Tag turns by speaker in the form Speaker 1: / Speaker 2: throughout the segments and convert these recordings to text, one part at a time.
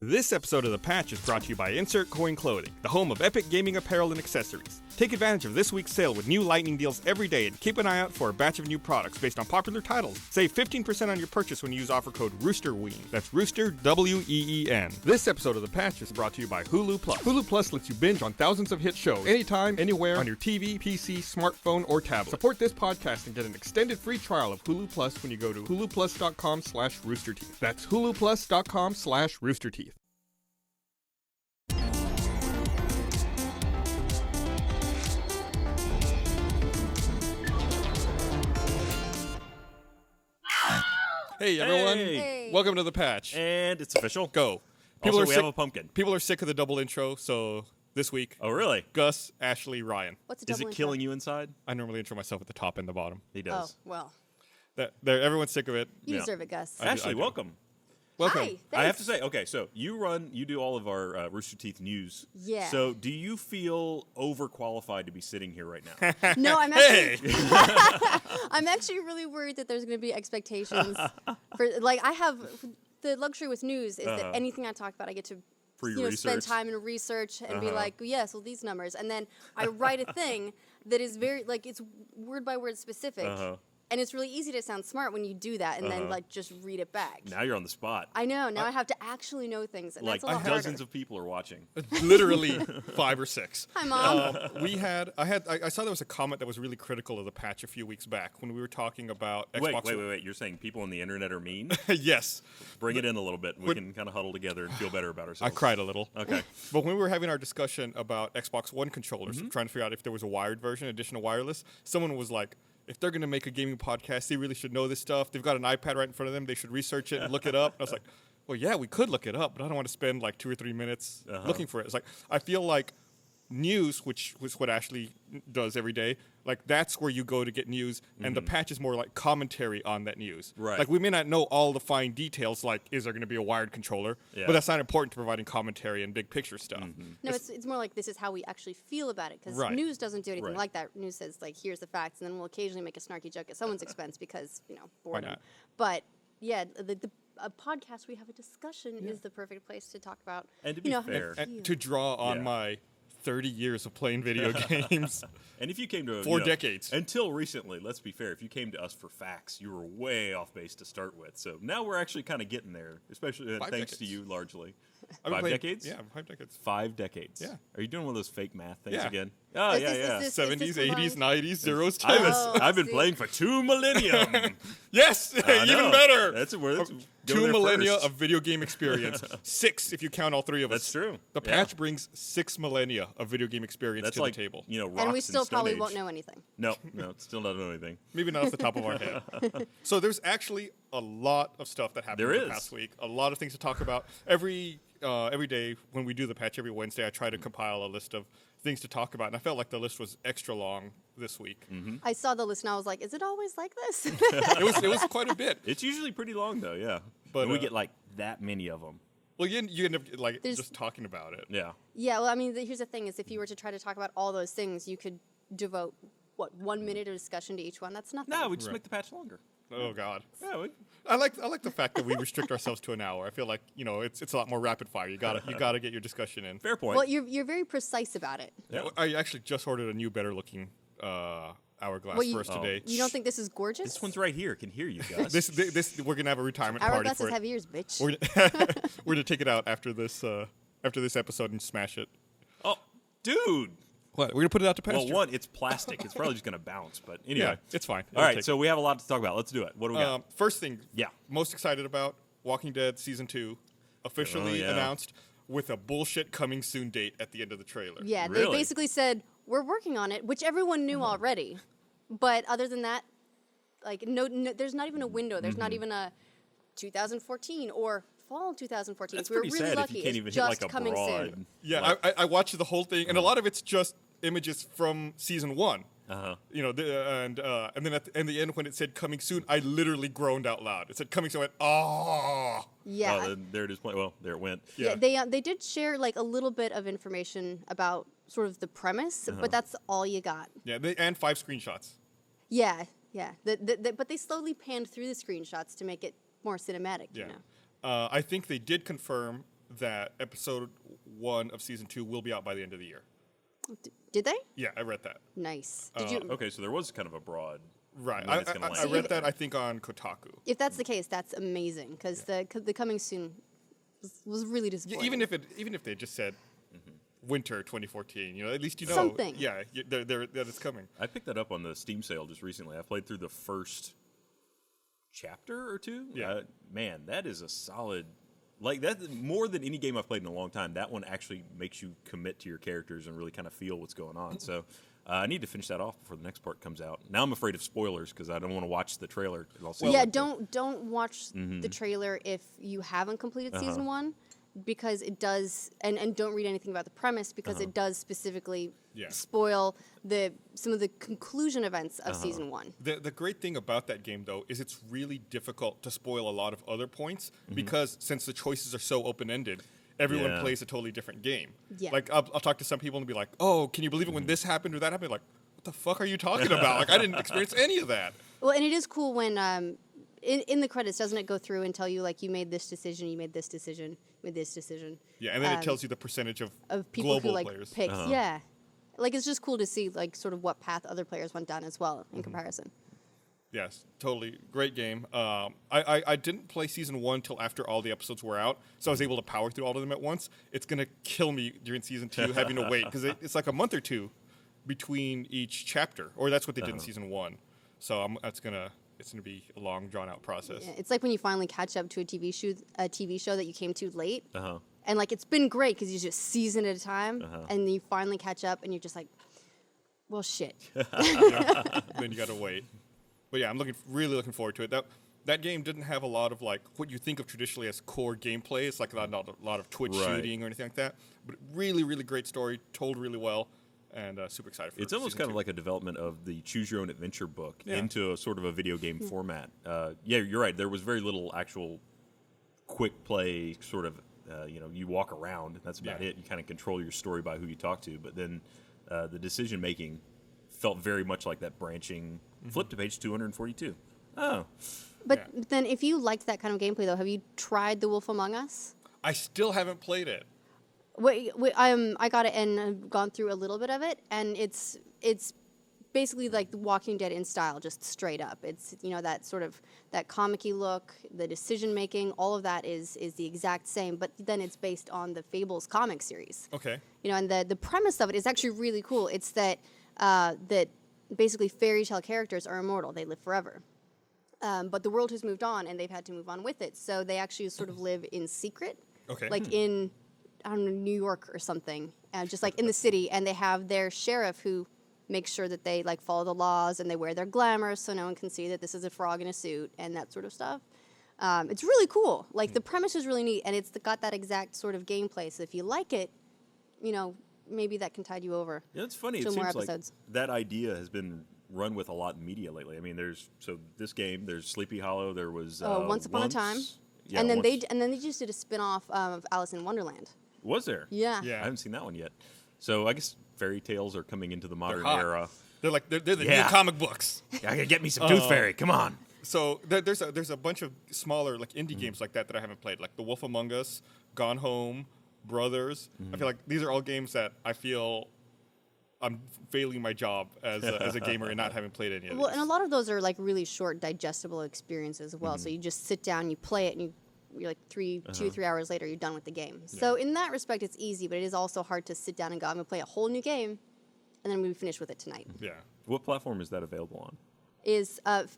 Speaker 1: This episode of The Patch is brought to you by Insert Coin Clothing, the home of epic gaming apparel and accessories. Take advantage of this week's sale with new lightning deals every day and keep an eye out for a batch of new products based on popular titles. Save 15% on your purchase when you use offer code ROOSTERWEEN. That's Rooster, W-E-E-N. This episode of The Patch is brought to you by Hulu Plus. Hulu Plus lets you binge on thousands of hit shows, anytime, anywhere, on your TV, PC, smartphone, or tablet. Support this podcast and get an extended free trial of Hulu Plus when you go to huluplus.com/roosterteeth. That's huluplus.com/roosterteeth. Hey everyone,
Speaker 2: Hey.
Speaker 1: Welcome to The Patch.
Speaker 3: And it's official.
Speaker 1: Go.
Speaker 3: Also, we
Speaker 1: sick,
Speaker 3: have a pumpkin.
Speaker 1: People are sick of the double intro, so this week,
Speaker 3: Oh, really?
Speaker 1: Gus, Ashley, Ryan.
Speaker 2: What's a
Speaker 3: Is
Speaker 2: double
Speaker 3: it killing you inside?
Speaker 1: I normally intro myself at the top and the bottom.
Speaker 3: He
Speaker 2: Oh,
Speaker 3: does.
Speaker 2: well.
Speaker 1: Everyone's sick of it.
Speaker 2: You
Speaker 3: Yeah.
Speaker 2: deserve it, Gus.
Speaker 1: I do-
Speaker 3: Ashley,
Speaker 1: do.
Speaker 3: welcome.
Speaker 1: Welcome.
Speaker 2: Hi,
Speaker 3: I have
Speaker 2: thanks.
Speaker 3: to say, okay, so you do all of our Rooster Teeth news.
Speaker 2: Yeah.
Speaker 3: So do you feel overqualified to be sitting here right now?
Speaker 2: No, I'm actually I'm actually really worried that there's going to be expectations for I have the luxury with news is that anything I talk about I get to spend
Speaker 3: Pre-research.
Speaker 2: time and research and be like, yes, well these numbers, and then I write a thing that is very it's word by word specific. And it's really easy to sound smart when you do that and then just read it back.
Speaker 3: Now you're on the spot.
Speaker 2: I know. Now I have to actually know things, and
Speaker 3: Like
Speaker 2: that's a lot
Speaker 3: dozens
Speaker 2: harder.
Speaker 3: of people are watching.
Speaker 1: Literally 5 or 6.
Speaker 2: Hi, Mom.
Speaker 1: I saw there was a comment that was really critical of the patch a few weeks back when we were talking about Xbox.
Speaker 3: Wait. You're saying people on the internet are mean?
Speaker 1: Yes.
Speaker 3: Bring it in a little bit. We can kind of huddle together and feel better about
Speaker 1: I
Speaker 3: ourselves.
Speaker 1: cried a little.
Speaker 3: Okay.
Speaker 1: But when we were having our discussion about Xbox One controllers, trying to figure out if there was a wired version, additional wireless, someone was like, if they're going to make a gaming podcast, they really should know this stuff. They've got an iPad right in front of them. They should research it and look it up. And I was like, well, yeah, we could look it up, but I don't want to spend like 2 or 3 minutes looking for it. It's like, I feel like news, which was what Ashley does every day, like that's where you go to get news, and the patch is more like commentary on that news.
Speaker 3: Right.
Speaker 1: Like we may not know all the fine details, like is there going to be a wired controller,
Speaker 3: Yeah.
Speaker 1: but that's not important to providing commentary and big picture stuff.
Speaker 2: No, it's more like this is how we actually feel about it, because
Speaker 1: Right.
Speaker 2: news doesn't do anything
Speaker 3: Right.
Speaker 2: like that. News says, like, here's the facts, and then we'll occasionally make a snarky joke at someone's expense because, boredom.
Speaker 1: not?
Speaker 2: But, yeah, a podcast, we have a discussion is the perfect place to talk about,
Speaker 3: And to be fair-
Speaker 1: And to draw on
Speaker 3: Yeah.
Speaker 1: my 30 years of playing video games.
Speaker 3: And if you came to
Speaker 1: 4 decades.
Speaker 3: Until recently, let's be fair, if you came to us for facts, you were way off base to start with. So now we're actually kind of getting there, especially
Speaker 1: 5
Speaker 3: thanks to
Speaker 1: decades.
Speaker 3: you largely.
Speaker 1: I've been
Speaker 3: 5
Speaker 1: playing-
Speaker 3: decades?
Speaker 1: Yeah, 5 decades.
Speaker 3: 5 decades.
Speaker 1: Yeah.
Speaker 3: Are you doing one of those fake math things
Speaker 1: Yeah.
Speaker 3: again? Oh,
Speaker 2: Is
Speaker 3: yeah,
Speaker 2: this-
Speaker 3: yeah.
Speaker 2: is this-
Speaker 1: 70s,
Speaker 2: along-
Speaker 1: 80s, 90s, zeros,
Speaker 3: I've,
Speaker 1: 10s.
Speaker 2: Oh,
Speaker 3: I've been
Speaker 2: see.
Speaker 3: playing for 2 millennium.
Speaker 1: Yes,
Speaker 3: I
Speaker 1: even
Speaker 3: know.
Speaker 1: better.
Speaker 3: That's where that's go
Speaker 1: 2
Speaker 3: there
Speaker 1: millennia
Speaker 3: first.
Speaker 1: of video game experience. 6 if you count all 3 of us.
Speaker 3: That's true.
Speaker 1: The
Speaker 3: Yeah.
Speaker 1: patch brings 6 millennia of video game experience
Speaker 3: That's
Speaker 1: to
Speaker 3: like,
Speaker 1: the table.
Speaker 3: rocks
Speaker 2: and we still
Speaker 3: Stone
Speaker 2: probably
Speaker 3: Age.
Speaker 2: won't know anything.
Speaker 3: No, still not know anything.
Speaker 1: Maybe not off the top of our head. So there's actually a lot of stuff that happened
Speaker 3: There
Speaker 1: in the
Speaker 3: is.
Speaker 1: past week. A lot of things to talk about. Every day when we do the patch every Wednesday, I try to compile a list of things to talk about, and I felt like the list was extra long this week.
Speaker 2: I saw the list, and I was like, is it always like this?
Speaker 1: It was quite a bit.
Speaker 3: It's usually pretty long, though, yeah.
Speaker 1: But,
Speaker 3: And we get like that many of them.
Speaker 1: Well, you end up like
Speaker 2: There's-
Speaker 1: just talking about it.
Speaker 3: Yeah.
Speaker 2: Yeah, well, I mean, here's the thing, is if you were to try to talk about all those things, you could devote, 1 minute of discussion to each one? That's nothing.
Speaker 3: No, we just
Speaker 1: Right.
Speaker 3: make the patch longer.
Speaker 1: Oh God.
Speaker 3: Yeah,
Speaker 1: I like the fact that we restrict ourselves to an hour. I feel like it's a lot more rapid fire. You gotta get your discussion in.
Speaker 3: fair point.
Speaker 2: Well, you're very precise about it.
Speaker 3: Yeah.
Speaker 1: I actually just ordered a new, better looking hourglass
Speaker 2: Well,
Speaker 1: for us today.
Speaker 2: You don't think this is gorgeous?
Speaker 3: This one's right here. Can hear you guys.
Speaker 1: This we're gonna have a retirement party
Speaker 2: Hourglasses
Speaker 1: for it.
Speaker 2: have ears, bitch.
Speaker 1: We're gonna take it out after this episode and smash it.
Speaker 3: Oh, dude.
Speaker 1: What? We're gonna put it out to pasture.
Speaker 3: Well, one, it's plastic. It's probably just going to bounce. But anyway.
Speaker 1: Yeah, it's fine.
Speaker 3: All right, so we have a lot to talk about. Let's do it. What do we got?
Speaker 1: First thing,
Speaker 3: Yeah.
Speaker 1: most excited about Walking Dead season 2, officially
Speaker 3: Oh, yeah.
Speaker 1: announced with a bullshit coming soon date at the end of the trailer.
Speaker 2: Yeah,
Speaker 3: Really?
Speaker 2: they basically said, we're working on it, which everyone knew already. But other than that, no, there's not even a window. There's not even a 2014 or fall 2014.
Speaker 3: That's
Speaker 2: So we're
Speaker 3: pretty
Speaker 2: really
Speaker 3: sad
Speaker 2: lucky.
Speaker 3: if you can't
Speaker 2: It's
Speaker 3: even hit
Speaker 2: just
Speaker 3: like a
Speaker 2: coming
Speaker 3: broad.
Speaker 2: soon.
Speaker 1: Yeah,
Speaker 3: like-
Speaker 1: I watched the whole thing, and a lot of it's just images from season 1. And then at the end when it said coming soon, I literally groaned out loud. It said coming soon. I went, oh.
Speaker 2: Yeah.
Speaker 3: Oh, then there it is. Well, there it went.
Speaker 2: Yeah, they did share like a little bit of information about sort of the premise, but that's all you got.
Speaker 1: Yeah, and 5 screenshots.
Speaker 2: Yeah. But they slowly panned through the screenshots to make it more cinematic.
Speaker 1: Yeah.
Speaker 2: You know.
Speaker 1: I think they did confirm that episode 1 of season 2 will be out by the end of the year.
Speaker 2: Did they?
Speaker 1: Yeah, I read that.
Speaker 2: Nice. Did you?
Speaker 3: Okay, so there was kind of a broad.
Speaker 1: Right.
Speaker 3: when it's gonna
Speaker 1: I
Speaker 3: land.
Speaker 1: read that, I think, on Kotaku.
Speaker 2: If that's the case, that's amazing because the coming soon was really disappointing.
Speaker 1: Even if they just said winter 2014, at least you know.
Speaker 2: Something.
Speaker 1: Yeah, that it's coming.
Speaker 3: I picked that up on the Steam sale just recently. I played through the first chapter or two.
Speaker 1: Yeah.
Speaker 3: Man, that is a solid. Like, that more than any game I've played in a long time, that one actually makes you commit to your characters and really kind of feel what's going on. So I need to finish that off before the next part comes out. Now I'm afraid of spoilers because I don't want to watch the trailer.
Speaker 2: Don't watch the trailer if you haven't completed season 1 because it does, and don't read anything about the premise because it does specifically spoil some of the conclusion events of season 1.
Speaker 1: The great thing about that game, though, is it's really difficult to spoil a lot of other points because since the choices are so open-ended, everyone plays a totally different game.
Speaker 2: Yeah.
Speaker 1: Like, I'll talk to some people and be like, oh, can you believe it when this happened or that happened? Like, what the fuck are you talking about? Like, I didn't experience any of that.
Speaker 2: Well, and it is cool when in the credits, doesn't it go through and tell you, like, you made this decision, you made this decision, you made this decision.
Speaker 1: Yeah, and then it tells you the percentage of
Speaker 2: people
Speaker 1: global
Speaker 2: who, like,
Speaker 1: players.
Speaker 2: picked. Yeah. Like, it's just cool to see, like, sort of what path other players went down as well in comparison.
Speaker 1: Yes, totally. Great game. I didn't play season 1 till after all the episodes were out, so I was able to power through all of them at once. It's going to kill me during season 2 having to wait, because it's like a month or two between each chapter, or that's what they did in season 1. So it's going to be a long, drawn-out process.
Speaker 2: Yeah, it's like when you finally catch up to a TV show that you came to late. And, like, it's been great because you just season at a time, and then you finally catch up, and you're just like, well, shit.
Speaker 1: Then you got to wait. But yeah, I'm really looking forward to it. That game didn't have a lot of, like, what you think of traditionally as core gameplay. It's like not a lot of twitch shooting or anything like that. But really, really great story, told really well, and super excited for it.
Speaker 3: It's almost kind of like a development of the Choose Your Own Adventure book into a sort of a video game format. Yeah, you're right. There was very little actual quick play sort of, you walk around, and that's about it. You kind of control your story by who you talk to. But then the decision-making felt very much like that branching. Flip to page 242. Oh.
Speaker 2: But then if you liked that kind of gameplay, though, have you tried The Wolf Among Us?
Speaker 1: I still haven't played it.
Speaker 2: I got it and I've gone through a little bit of it, and it's basically like The Walking Dead in style, just straight up. It's, that sort of, that comic-y look, the decision-making, all of that is the exact same, but then it's based on the Fables comic series.
Speaker 1: Okay.
Speaker 2: And the premise of it is actually really cool. It's that basically fairy tale characters are immortal. They live forever. But the world has moved on, and they've had to move on with it. So they actually sort of live in secret.
Speaker 1: Okay.
Speaker 2: Like in, I don't know, New York or something. Just like in the city. And they have their sheriff who makes sure that they, like, follow the laws, and they wear their glamour so no one can see that this is a frog in a suit and that sort of stuff. It's really cool. Like, the premise is really neat, and it's got that exact sort of gameplay. So if you like it, maybe that can tide you over.
Speaker 3: Yeah, it's funny.
Speaker 2: To
Speaker 3: It
Speaker 2: more
Speaker 3: seems like
Speaker 2: episodes.
Speaker 3: that idea has been run with a lot in media lately. I mean, there's this game, there's Sleepy Hollow, there was
Speaker 2: Once Upon a Time.
Speaker 3: Yeah,
Speaker 2: and then they just did a spin-off of Alice in Wonderland.
Speaker 3: Was there?
Speaker 2: Yeah.
Speaker 1: Yeah.
Speaker 3: I haven't seen that one yet. So I guess fairy tales are coming into the modern
Speaker 1: hot.
Speaker 3: era.
Speaker 1: They're the new comic books.
Speaker 3: I gotta get me some Tooth Fairy. Come on.
Speaker 1: So there's a bunch of smaller, like, indie games like that I haven't played, like The Wolf Among Us, Gone Home, Brothers. I feel like these are all games that I feel I'm failing my job as a gamer and not having played any of these.
Speaker 2: Well, and a lot of those are, like, really short, digestible experiences as well. So you just sit down, you play it, and you're like 2 or 3 hours later, you're done with the game. So in that respect, it's easy, but it is also hard to sit down and go, I'm going to play a whole new game, and then I'm going to be finished with it tonight.
Speaker 1: Yeah.
Speaker 3: What platform is that available on?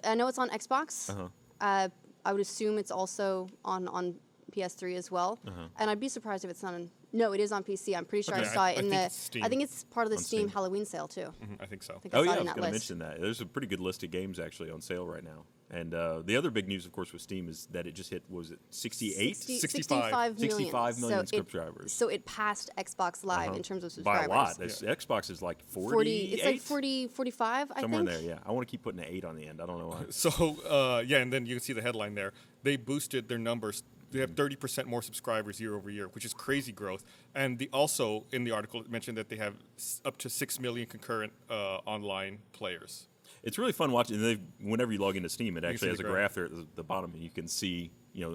Speaker 2: I know it's on Xbox. I would assume it's also on PS3 as well. And I'd be surprised if it's not on... No, it is on PC. I'm pretty sure I saw it in the... I think it's part of the Steam Halloween sale, too.
Speaker 1: I think so.
Speaker 2: I think I saw it
Speaker 3: I
Speaker 2: in
Speaker 3: was
Speaker 2: that
Speaker 3: going to
Speaker 2: list.
Speaker 3: mention that. There's a pretty good list of games actually on sale right now. And the other big news, of course, with Steam is that it just hit, was it 68?
Speaker 1: 65
Speaker 2: million.
Speaker 3: 65 million subscribers.
Speaker 2: So it passed Xbox Live in terms of
Speaker 3: By
Speaker 2: subscribers.
Speaker 3: a lot. Xbox is like 48?
Speaker 2: It's like 40, 45, I
Speaker 3: Somewhere in
Speaker 2: think.
Speaker 3: there, yeah. I want to keep putting an 8 on the end. I don't know why.
Speaker 1: So, and then you can see the headline there. They boosted their numbers. They have 30% more subscribers year over year, which is crazy growth. And also, in the article, it mentioned that they have up to 6 million concurrent online players.
Speaker 3: It's really fun watching. And whenever you log into Steam, it actually has a graph there at the bottom, and you can see,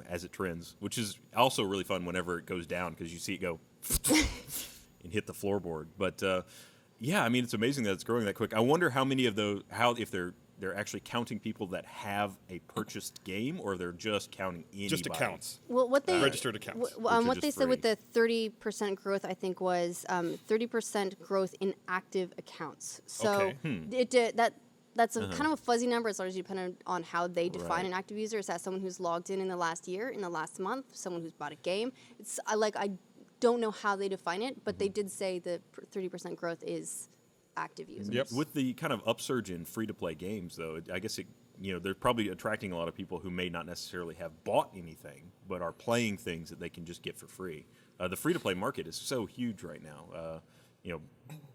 Speaker 3: as it trends, which is also really fun whenever it goes down because you see it go and hit the floorboard. But yeah, I mean, it's amazing that it's growing that quick. I wonder how many of those, if they're actually counting people that have a purchased game, or they're just counting anybody.
Speaker 1: Just accounts.
Speaker 2: Well, what they
Speaker 1: registered accounts.
Speaker 2: What they said with the 30% growth, I think, was 30% growth in active accounts. So that's a kind of a fuzzy number as long as you depend on how they define an active user. Is that someone who's logged in the last year, in the last month, someone who's bought a game? I don't know how they define it, but they did say the 30% growth is active users.
Speaker 1: Yep.
Speaker 3: With the kind of upsurge in free-to-play games, though, I guess they're probably attracting a lot of people who may not necessarily have bought anything, but are playing things that they can just get for free. The free-to-play market is so huge right now,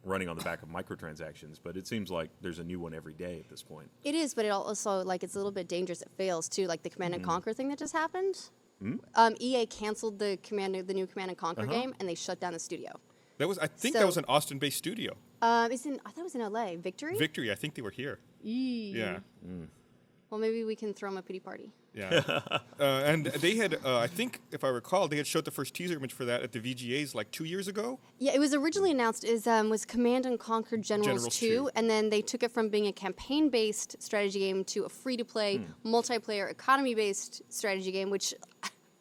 Speaker 3: running on the back of microtransactions, but it seems like there's a new one every day at this point.
Speaker 2: It is, but it also, it's a little bit dangerous. It fails, too, like the Command & Conquer thing that just happened. EA canceled the new Command & Conquer game, and they shut down the studio.
Speaker 1: I think that was an Austin-based studio.
Speaker 2: I thought it was in LA. Victory?
Speaker 1: Victory. I think they were here. Yeah.
Speaker 2: Well, maybe we can throw them a pity party.
Speaker 1: Yeah. And they had, I think, if I recall, they had showed the first teaser image for that at the VGAs 2 years ago.
Speaker 2: Yeah, it was originally announced was Command & Conquer Generals 2, and then they took it from being a campaign-based strategy game to a free-to-play, multiplayer, economy-based strategy game, which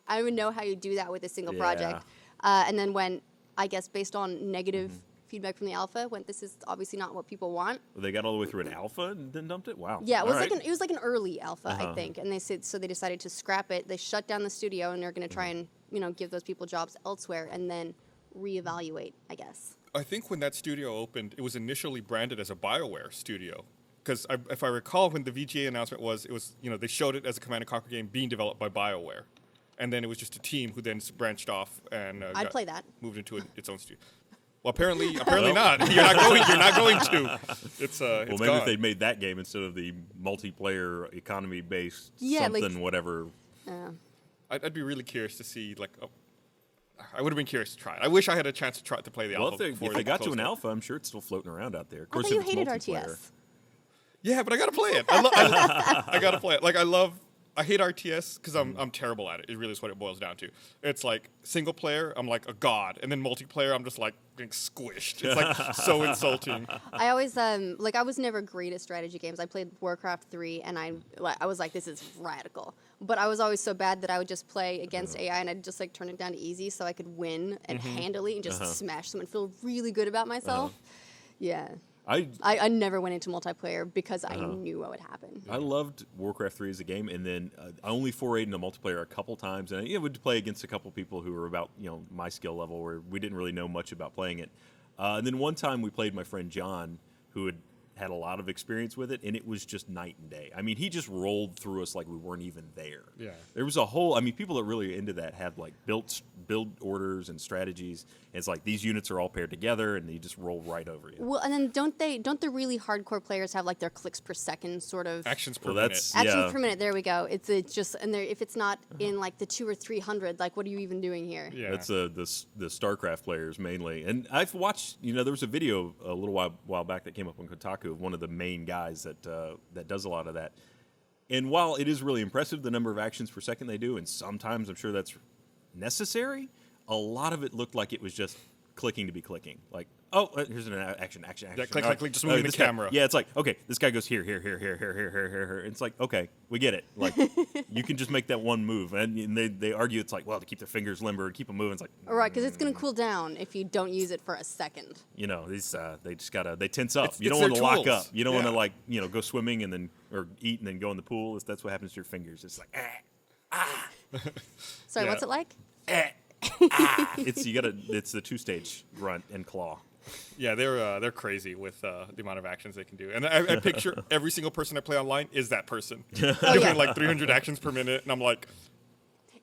Speaker 2: I don't even know how you do that with a single project. And then when, I guess, based on negative feedback from the alpha, this is obviously not what people want.
Speaker 3: They got all the way through an alpha and then dumped it? Wow.
Speaker 2: Yeah, it was like an early alpha, I think. And they said, so they decided to scrap it. They shut down the studio, and they're going to try and, give those people jobs elsewhere and then reevaluate, I guess.
Speaker 1: I think when that studio opened, it was initially branded as a BioWare studio. Because if I recall, when the VGA announcement was, they showed it as a Command & Conquer game being developed by BioWare. And then it was just a team who then branched off and
Speaker 2: I'd play that.
Speaker 1: Moved into its own studio. Well, apparently not. You're not going to. It's maybe
Speaker 3: gone. If they'd made that game instead of the multiplayer economy-based whatever.
Speaker 1: I'd be really curious to see I would have been curious to try it. I wish I had a chance to play the alpha.
Speaker 3: Well, if they got to an alpha, I'm sure it's still floating around out there. Of course,
Speaker 2: I thought you hated RTS.
Speaker 1: Yeah, but I gotta play it. I gotta play it. I hate RTS because I'm terrible at it. It really is what it boils down to. It's single player, I'm like a god, and then multiplayer, I'm just getting squished. It's so insulting.
Speaker 2: I always I was never great at strategy games. I played Warcraft 3, and I was like, this is radical. But I was always so bad that I would just play against AI, and I'd just turn it down to easy so I could win and handily and just smash them and feel really good about myself. Yeah. I never went into multiplayer because I knew what would happen.
Speaker 3: I loved Warcraft 3 as a game, and then I only forayed into multiplayer a couple times, and I would play against a couple people who were about my skill level, where we didn't really know much about playing it. And then one time we played my friend John, who had a lot of experience with it, and it was just night and day. I mean, he just rolled through us like we weren't even there.
Speaker 1: Yeah.
Speaker 3: There was people that really into that had build orders and strategies. And it's these units are all paired together, and they just roll right over you.
Speaker 2: Well, and then don't the really hardcore players have their clicks per second sort of
Speaker 1: actions per minute?
Speaker 2: Actions per minute. There we go. It's just and if it's not in the 200 or 300, what are you even doing here?
Speaker 1: Yeah.
Speaker 3: That's the StarCraft players mainly. And I've watched. There was a video a little while back that came up on Kotaku of one of the main guys that does a lot of that. And while it is really impressive the number of actions per second they do, and sometimes I'm sure that's necessary, a lot of it looked like it was just clicking to be clicking. Here's an action.
Speaker 1: Yeah, click, just moving the camera.
Speaker 3: Yeah, it's okay, this guy goes here. It's okay, we get it. You can just make that one move. And they argue it's to keep their fingers limber and keep them moving. It's
Speaker 2: all right, because it's going to cool down if you don't use it for a second.
Speaker 3: These they just they tense up. You don't
Speaker 1: want
Speaker 3: to lock up. You don't want to go swimming and then or eat and then go in the pool. That's what happens to your fingers. It's
Speaker 2: Sorry, what's it like?
Speaker 3: It's the two-stage grunt and claw.
Speaker 1: Yeah, they're crazy with the amount of actions they can do, and I picture every single person I play online is that person doing 300 actions per minute, and I'm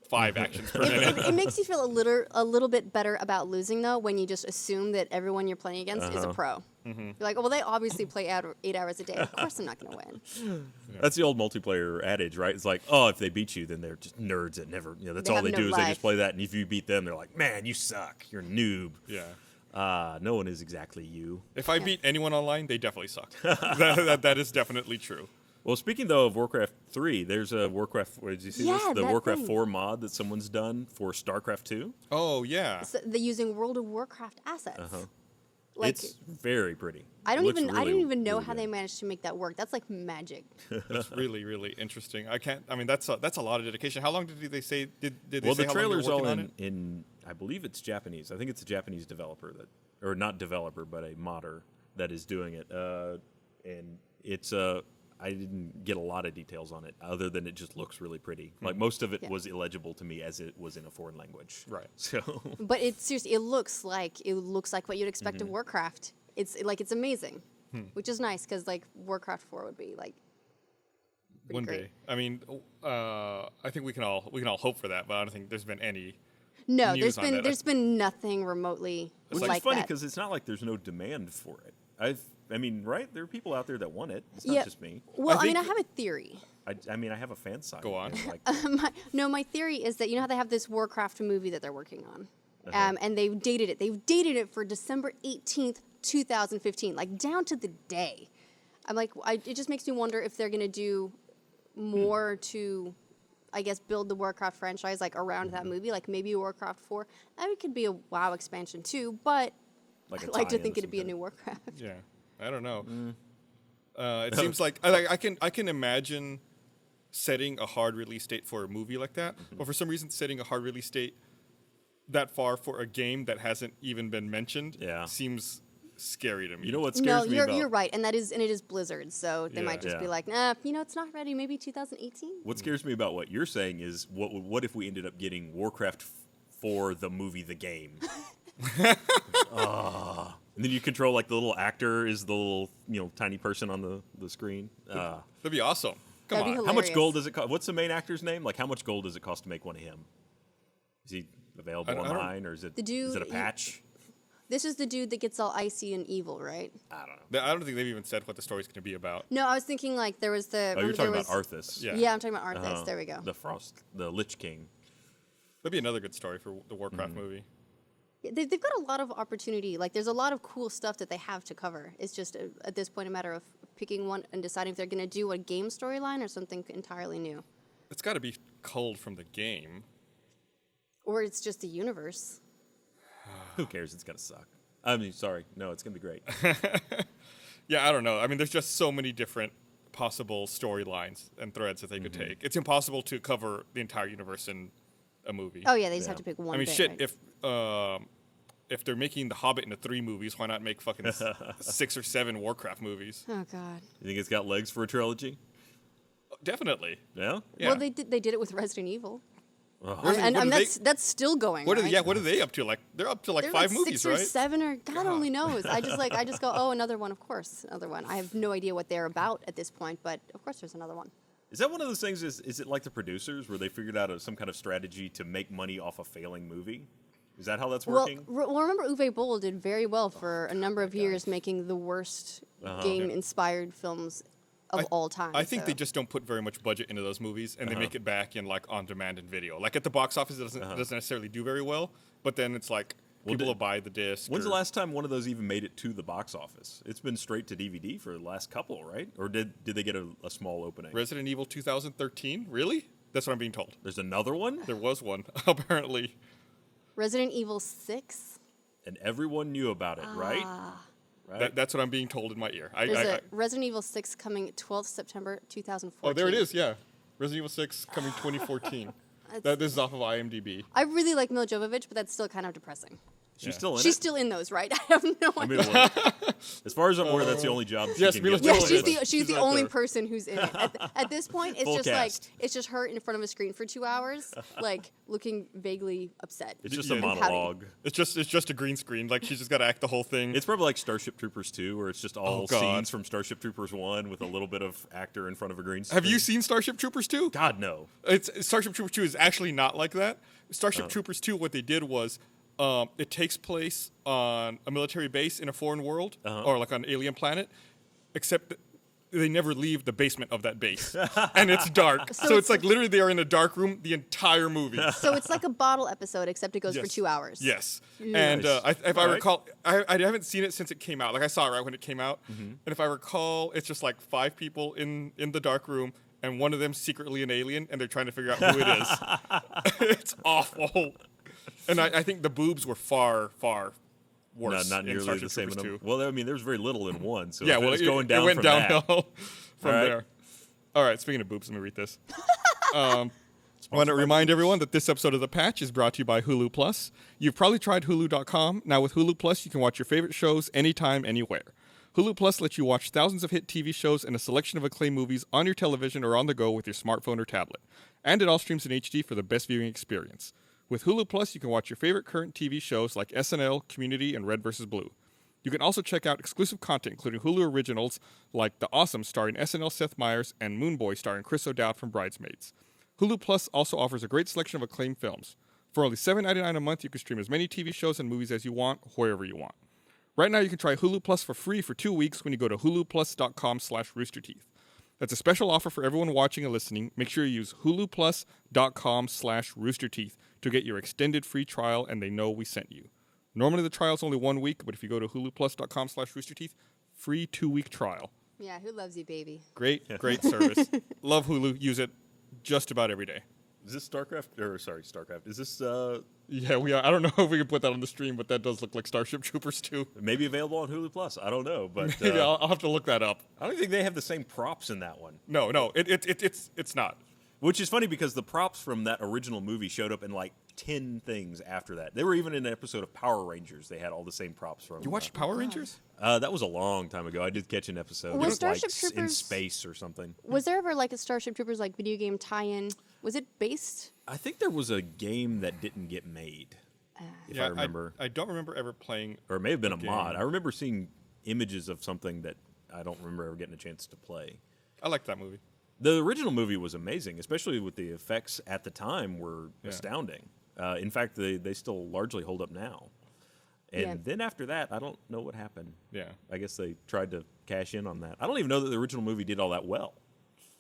Speaker 1: 5 actions per minute.
Speaker 2: It makes you feel a little bit better about losing though when you just assume that everyone you're playing against is a pro. You're well, they obviously play 8 hours a day. Of course, I'm not going to win.
Speaker 3: That's the old multiplayer adage, right? It's if they beat you, then they're just nerds that never. That's all they do is they just play that, and if you beat them, they're man, you suck. You're a noob.
Speaker 1: Yeah.
Speaker 3: No one is exactly you.
Speaker 1: If I beat anyone online, they definitely suck. that is definitely true.
Speaker 3: Well, speaking though of Warcraft 3, there's a Warcraft. Did you see this? The
Speaker 2: that
Speaker 3: Warcraft
Speaker 2: thing.
Speaker 3: 4 mod that someone's done for StarCraft 2.
Speaker 1: Oh yeah.
Speaker 2: So they're using World of Warcraft assets. Like,
Speaker 3: It's very pretty.
Speaker 2: I don't
Speaker 3: It looks
Speaker 2: even
Speaker 3: really,
Speaker 2: even know
Speaker 3: really
Speaker 2: how
Speaker 3: good.
Speaker 2: they managed to make that work. That's like magic.
Speaker 1: That's really, really interesting. I mean, that's a lot of dedication. How long did they say? Did they
Speaker 3: Well,
Speaker 1: say
Speaker 3: the
Speaker 1: how long they were
Speaker 3: trailer's all
Speaker 1: working on it?
Speaker 3: in. I believe it's Japanese. I think it's a Japanese developer or not developer, but a modder that is doing it. And it's I didn't get a lot of details on it, other than it just looks really pretty. Like most of it
Speaker 2: Yeah.
Speaker 3: was illegible to me, as it was in a foreign language.
Speaker 1: Right.
Speaker 3: So
Speaker 2: But it seriously, it looks like what you'd expect of Warcraft. It's amazing, which is nice because like Warcraft 4 would be like pretty
Speaker 1: One
Speaker 2: great.
Speaker 1: day. I mean, I think we can all hope for that, but I don't think there's been any.
Speaker 2: No,
Speaker 1: news on that.
Speaker 2: there's been nothing remotely
Speaker 3: Which
Speaker 2: like
Speaker 3: is funny
Speaker 2: that.
Speaker 3: because it's not like there's no demand for it. I mean, right? There are people out there that want it. It's
Speaker 2: Yeah.
Speaker 3: not just me.
Speaker 2: Well, I mean, I
Speaker 1: think-
Speaker 2: have a theory.
Speaker 3: I mean, I have a fan site.
Speaker 1: Go on.
Speaker 3: and, like,
Speaker 2: My theory is that you know how they have this Warcraft movie that they're working on,
Speaker 3: Uh-huh.
Speaker 2: and they've dated it. They've dated it for December 18th, 2015, like down to the day. I'm like, it just makes me wonder if they're gonna do more to, I guess, build the Warcraft franchise like around that movie. Like maybe Warcraft 4. I mean, it could be a WoW expansion too, but
Speaker 3: Like a
Speaker 2: I'd like to
Speaker 3: tie-in
Speaker 2: think
Speaker 3: of
Speaker 2: it'd be a
Speaker 3: some
Speaker 2: new
Speaker 3: kind.
Speaker 2: Warcraft.
Speaker 1: Yeah, I don't know. It seems like I can imagine setting a hard release date for a movie like that, but for some reason setting a hard release date that far for a game that hasn't even been mentioned seems scary to me.
Speaker 3: You know what
Speaker 2: No,
Speaker 3: scares me
Speaker 2: you're
Speaker 3: about?
Speaker 2: you're right, and it is Blizzard, so they
Speaker 1: Yeah.
Speaker 2: might just be
Speaker 3: Yeah.
Speaker 2: like, nah, it's not ready. Maybe 2018.
Speaker 3: What scares me about what you're saying is what if we ended up getting Warcraft for the movie, the game? And then you control like the little actor is the little tiny person on the screen.
Speaker 1: That'd be awesome. Come
Speaker 2: That'd be
Speaker 1: on.
Speaker 3: How much
Speaker 2: hilarious.
Speaker 3: gold does it cost? What's the main actor's name? Like how much gold does it cost to make one of him? Is he available
Speaker 1: I don't-
Speaker 3: online or is it
Speaker 2: The dude-
Speaker 3: is it a patch?
Speaker 2: This is the dude that gets all icy and evil, right?
Speaker 3: I don't know.
Speaker 1: I don't think they've even said what the story's going to be about.
Speaker 2: No, I was thinking like there was the.
Speaker 3: Oh, you're
Speaker 2: remember
Speaker 3: talking
Speaker 2: there
Speaker 3: about
Speaker 2: was-
Speaker 3: Arthas.
Speaker 1: Yeah.
Speaker 2: Yeah, I'm talking about Arthas.
Speaker 3: Uh-huh.
Speaker 2: There we go.
Speaker 3: The Lich King.
Speaker 1: That'd be another good story for the Warcraft movie.
Speaker 2: Yeah, they've got a lot of opportunity. Like there's a lot of cool stuff that they have to cover. It's just at this point a matter of picking one and deciding if they're going to do a game storyline or something entirely new,
Speaker 1: It's got to be culled from the game.
Speaker 2: or it's just the universe.
Speaker 3: Who cares? It's gonna suck. I mean, sorry. No, it's gonna be great.
Speaker 1: Yeah, I don't know. I mean, there's just so many different possible storylines and threads that they could take. It's impossible to cover the entire universe in a movie.
Speaker 2: Oh yeah, they just
Speaker 3: Yeah.
Speaker 2: have to pick one.
Speaker 1: I mean,
Speaker 2: bit,
Speaker 1: shit.
Speaker 3: Mm-hmm.
Speaker 2: right?
Speaker 1: If they're making The Hobbit into 3 movies, why not make fucking 6 or 7 Warcraft movies?
Speaker 2: Oh god.
Speaker 3: You think it's got legs for a trilogy?
Speaker 1: Definitely.
Speaker 3: Yeah.
Speaker 1: Yeah.
Speaker 2: Well, they did it with Resident Evil,
Speaker 1: What-
Speaker 2: and,
Speaker 1: what
Speaker 2: and
Speaker 1: do they-
Speaker 2: that's still going.
Speaker 1: What are
Speaker 2: right?
Speaker 1: what are they up to? Like they're up to like
Speaker 2: They're
Speaker 1: 5
Speaker 2: like
Speaker 1: movies,
Speaker 2: 6
Speaker 1: right?
Speaker 2: or 7 or God only knows. I just go, oh, another one, of course, another one. I have no idea what they're about at this point, but of course there's another one.
Speaker 3: Is that one of those things? Is it like the producers where they figured out some kind of strategy to make money off a failing movie? Is that how that's
Speaker 2: Well,
Speaker 3: working?
Speaker 2: well, remember Uwe Boll did very well for a number of years making the worst game-inspired films of all time.
Speaker 1: I think
Speaker 2: so.
Speaker 1: they just don't put very much budget into those movies, and they make it back in like on demand and video. Like at the box office, it doesn't necessarily do very well, but then it's like people will buy the disc.
Speaker 3: When's
Speaker 1: or-
Speaker 3: the last time one of those even made it to the box office? It's been straight to DVD for the last couple, right? Or did they get a small opening?
Speaker 1: Resident Evil 2013? Really? That's what I'm being told.
Speaker 3: There's another one,
Speaker 1: There was one apparently.
Speaker 2: Resident Evil 6.
Speaker 3: and everyone knew about it, right? Right.
Speaker 1: That's what I'm being told in my ear.
Speaker 2: There's a Resident Evil 6 coming 12th September 2014.
Speaker 1: oh, there it is. Yeah, Resident Evil 6 coming 2014. This is off of IMDb.
Speaker 2: I really like Mila Jovovich, but that's still kind of depressing.
Speaker 3: She's still in
Speaker 2: She's
Speaker 3: it.
Speaker 2: still in those, right? I have no
Speaker 3: I
Speaker 2: idea.
Speaker 3: mean, well, as far as I'm aware, that's the only job. She
Speaker 1: yes,
Speaker 3: can
Speaker 1: Mila
Speaker 3: get.
Speaker 2: Yeah,
Speaker 1: Jovovich.
Speaker 2: she's
Speaker 1: She's
Speaker 2: the
Speaker 1: right
Speaker 2: only
Speaker 1: there.
Speaker 2: person who's in it. At this point, it's
Speaker 3: Full
Speaker 2: just
Speaker 3: cast.
Speaker 2: like it's just her in front of a screen for 2 hours, like looking vaguely upset.
Speaker 3: It's just
Speaker 1: Yeah.
Speaker 3: a
Speaker 1: And
Speaker 2: pouting.
Speaker 3: monologue.
Speaker 1: It's just a green screen. Like she's just got to act the whole thing.
Speaker 3: It's probably like Starship Troopers 2, where it's just all
Speaker 1: Oh, God.
Speaker 3: scenes from Starship Troopers 1 with a little bit of actor in front of a green screen.
Speaker 1: Have you seen Starship Troopers 2?
Speaker 3: God, no.
Speaker 1: Starship Troopers 2 is actually not like that. Starship Troopers 2, what they did was it takes place on a military base in a foreign world or like on an alien planet, except they never leave the basement of that base, and it's dark. So it's like literally they are in a dark room the entire movie.
Speaker 2: So it's like a bottle episode, except it goes for 2 hours.
Speaker 1: Yes,
Speaker 2: Yeah.
Speaker 1: and if I
Speaker 3: Right.
Speaker 1: recall, I haven't seen it since it came out. Like I saw it right when it came out, and if I recall, it's just like 5 people in the dark room, and one of them secretly an alien, and they're trying to figure out who it is. It's awful, and I think the boobs were far worse.
Speaker 3: Not
Speaker 1: in
Speaker 3: nearly
Speaker 1: Starship
Speaker 3: the same.
Speaker 1: Troopers 2.
Speaker 3: Well, I mean, there's very little in one, so
Speaker 1: Yeah,
Speaker 3: if
Speaker 1: well,
Speaker 3: it's going down
Speaker 1: it went
Speaker 3: from
Speaker 1: downhill
Speaker 3: that.
Speaker 1: from
Speaker 3: All right.
Speaker 1: there. All right, speaking of boobs, let me read this. I want to remind everyone that this episode of The Patch is brought to you by Hulu Plus. You've probably tried Hulu.com. Now with Hulu Plus, you can watch your favorite shows anytime, anywhere. Hulu Plus lets you watch thousands of hit TV shows and a selection of acclaimed movies on your television or on the go with your smartphone or tablet. And it all streams in HD for the best viewing experience. With Hulu Plus, you can watch your favorite current TV shows like SNL, Community, and Red vs. Blue. You can also check out exclusive content, including Hulu originals like The Awesome starring SNL Seth Meyers and Moon Boy starring Chris O'Dowd from Bridesmaids. Hulu Plus also offers a great selection of acclaimed films. For only $7.99 a month, you can stream as many TV shows and movies as you want, wherever you want. Right now, you can try Hulu Plus for free for 2 weeks when you go to huluplus.com/roosterteeth. That's a special offer for everyone watching and listening. Make sure you use huluplus.com/roosterteeth to get your extended free trial, and they know we sent you. Normally, the trial's only 1 week, but if you go to huluplus.com/roosterteeth, free 2-week trial.
Speaker 2: Yeah, who loves you, baby?
Speaker 1: Great service. Love Hulu. Use it just about every day.
Speaker 3: Is this StarCraft? Is this
Speaker 1: Yeah, we are. I don't know if we can put that on the stream, but that does look like Starship Troopers too.
Speaker 3: maybe available on Hulu Plus? I don't know, but
Speaker 1: Maybe I'll have to look that up.
Speaker 3: I don't think they have the same props in that one.
Speaker 1: No, it's not.
Speaker 3: Which is funny because the props from that original movie showed up in like 10 things after that. They were even in an episode of Power Rangers. They had all the same props from.
Speaker 1: You watched Power Rangers?
Speaker 3: That was a long time ago. I did catch an episode.
Speaker 2: Was
Speaker 3: It was
Speaker 2: Starship
Speaker 3: like in
Speaker 2: Troopers-
Speaker 3: space or something.
Speaker 2: Was there ever like a Starship Troopers like video game tie-in? Was it based?
Speaker 3: I think there was a game that didn't get made, if I remember.
Speaker 1: I don't remember ever playing.
Speaker 3: Or it may have been a
Speaker 1: game.
Speaker 3: mod. I remember seeing images of something that I don't remember ever getting a chance to play.
Speaker 1: I liked that movie.
Speaker 3: The original movie was amazing, especially with the effects at the time were
Speaker 1: Yeah.
Speaker 3: astounding. In fact, they still largely hold up now. And
Speaker 2: Yeah.
Speaker 3: then after that, I don't know what happened.
Speaker 1: Yeah.
Speaker 3: I guess they tried to cash in on that. I don't even know that the original movie did all that well.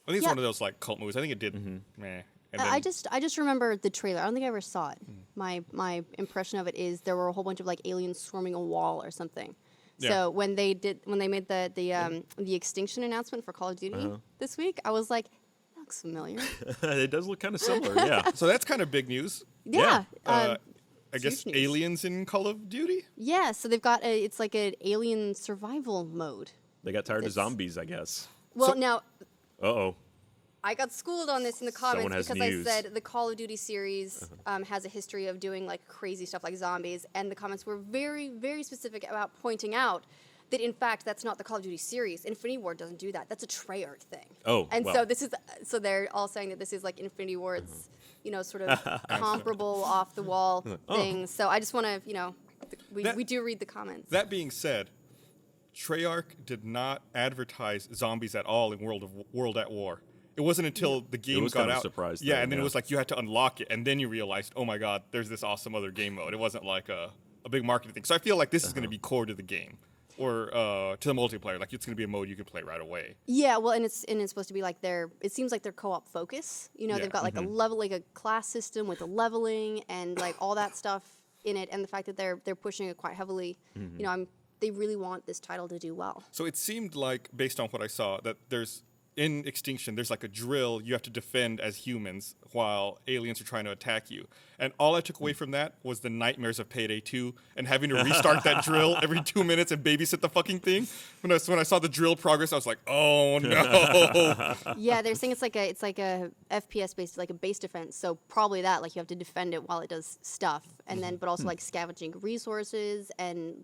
Speaker 1: I think it's
Speaker 2: Yeah.
Speaker 1: one of those like cult movies. I think it did. Meh. And
Speaker 2: I
Speaker 1: then-
Speaker 2: just remember the trailer. I don't think I ever saw it. My impression of it is there were a whole bunch of like aliens swarming a wall or something.
Speaker 1: Yeah.
Speaker 2: So when they made the Extinction announcement for Call of Duty this week, I was like, that looks familiar.
Speaker 3: It does look kind of similar, yeah.
Speaker 1: So that's kind of big news.
Speaker 2: Yeah.
Speaker 1: I
Speaker 2: it's
Speaker 1: guess
Speaker 2: huge news.
Speaker 1: aliens in Call of Duty.
Speaker 2: Yeah. So they've got it's like an alien survival mode.
Speaker 3: They got tired of
Speaker 2: It's-
Speaker 3: zombies, I guess.
Speaker 2: Well,
Speaker 1: So-
Speaker 2: now
Speaker 3: Uh-oh.
Speaker 2: I got schooled on this in the comments
Speaker 3: Someone has
Speaker 2: because
Speaker 3: news.
Speaker 2: I said the Call of Duty series has a history of doing like crazy stuff like zombies, and the comments were very, very specific about pointing out that in fact that's not the Call of Duty series. Infinity Ward doesn't do that. That's a Treyarch thing.
Speaker 3: Oh,
Speaker 2: and
Speaker 3: well.
Speaker 2: so this is so they're all saying that this is like Infinity Ward's sort of comparable off the wall thing. So I just want to we do read the comments.
Speaker 1: That being said, Treyarch did not advertise zombies at all in World at War. It wasn't until the game
Speaker 3: was
Speaker 1: got
Speaker 3: kind of a
Speaker 1: out.
Speaker 3: surprise
Speaker 1: Yeah,
Speaker 3: thing,
Speaker 1: and then
Speaker 3: yeah.
Speaker 1: it was like you had to unlock it, and then you realized, oh my god, there's this awesome other game mode. It wasn't like a big marketing thing. So I feel like this is going to be core to the game, or to the multiplayer. Like it's going to be a mode you can play right away.
Speaker 2: Yeah, well, and it's supposed to be like it seems like their co-op focus.
Speaker 1: Yeah.
Speaker 2: They've got like a level, like a class system with the leveling and like all that stuff in it, and the fact that they're pushing it quite heavily. They really want this title to do well.
Speaker 1: So it seemed like, based on what I saw, that in Extinction, there's like a drill you have to defend as humans while aliens are trying to attack you. And all I took away from that was the nightmares of Payday 2 and having to restart that drill every 2 minutes and babysit the fucking thing. When I saw the drill progress, I was like, oh no.
Speaker 2: Yeah, they're saying it's like a FPS based, like a base defense. So probably that, like you have to defend it while it does stuff, and then but also like scavenging resources and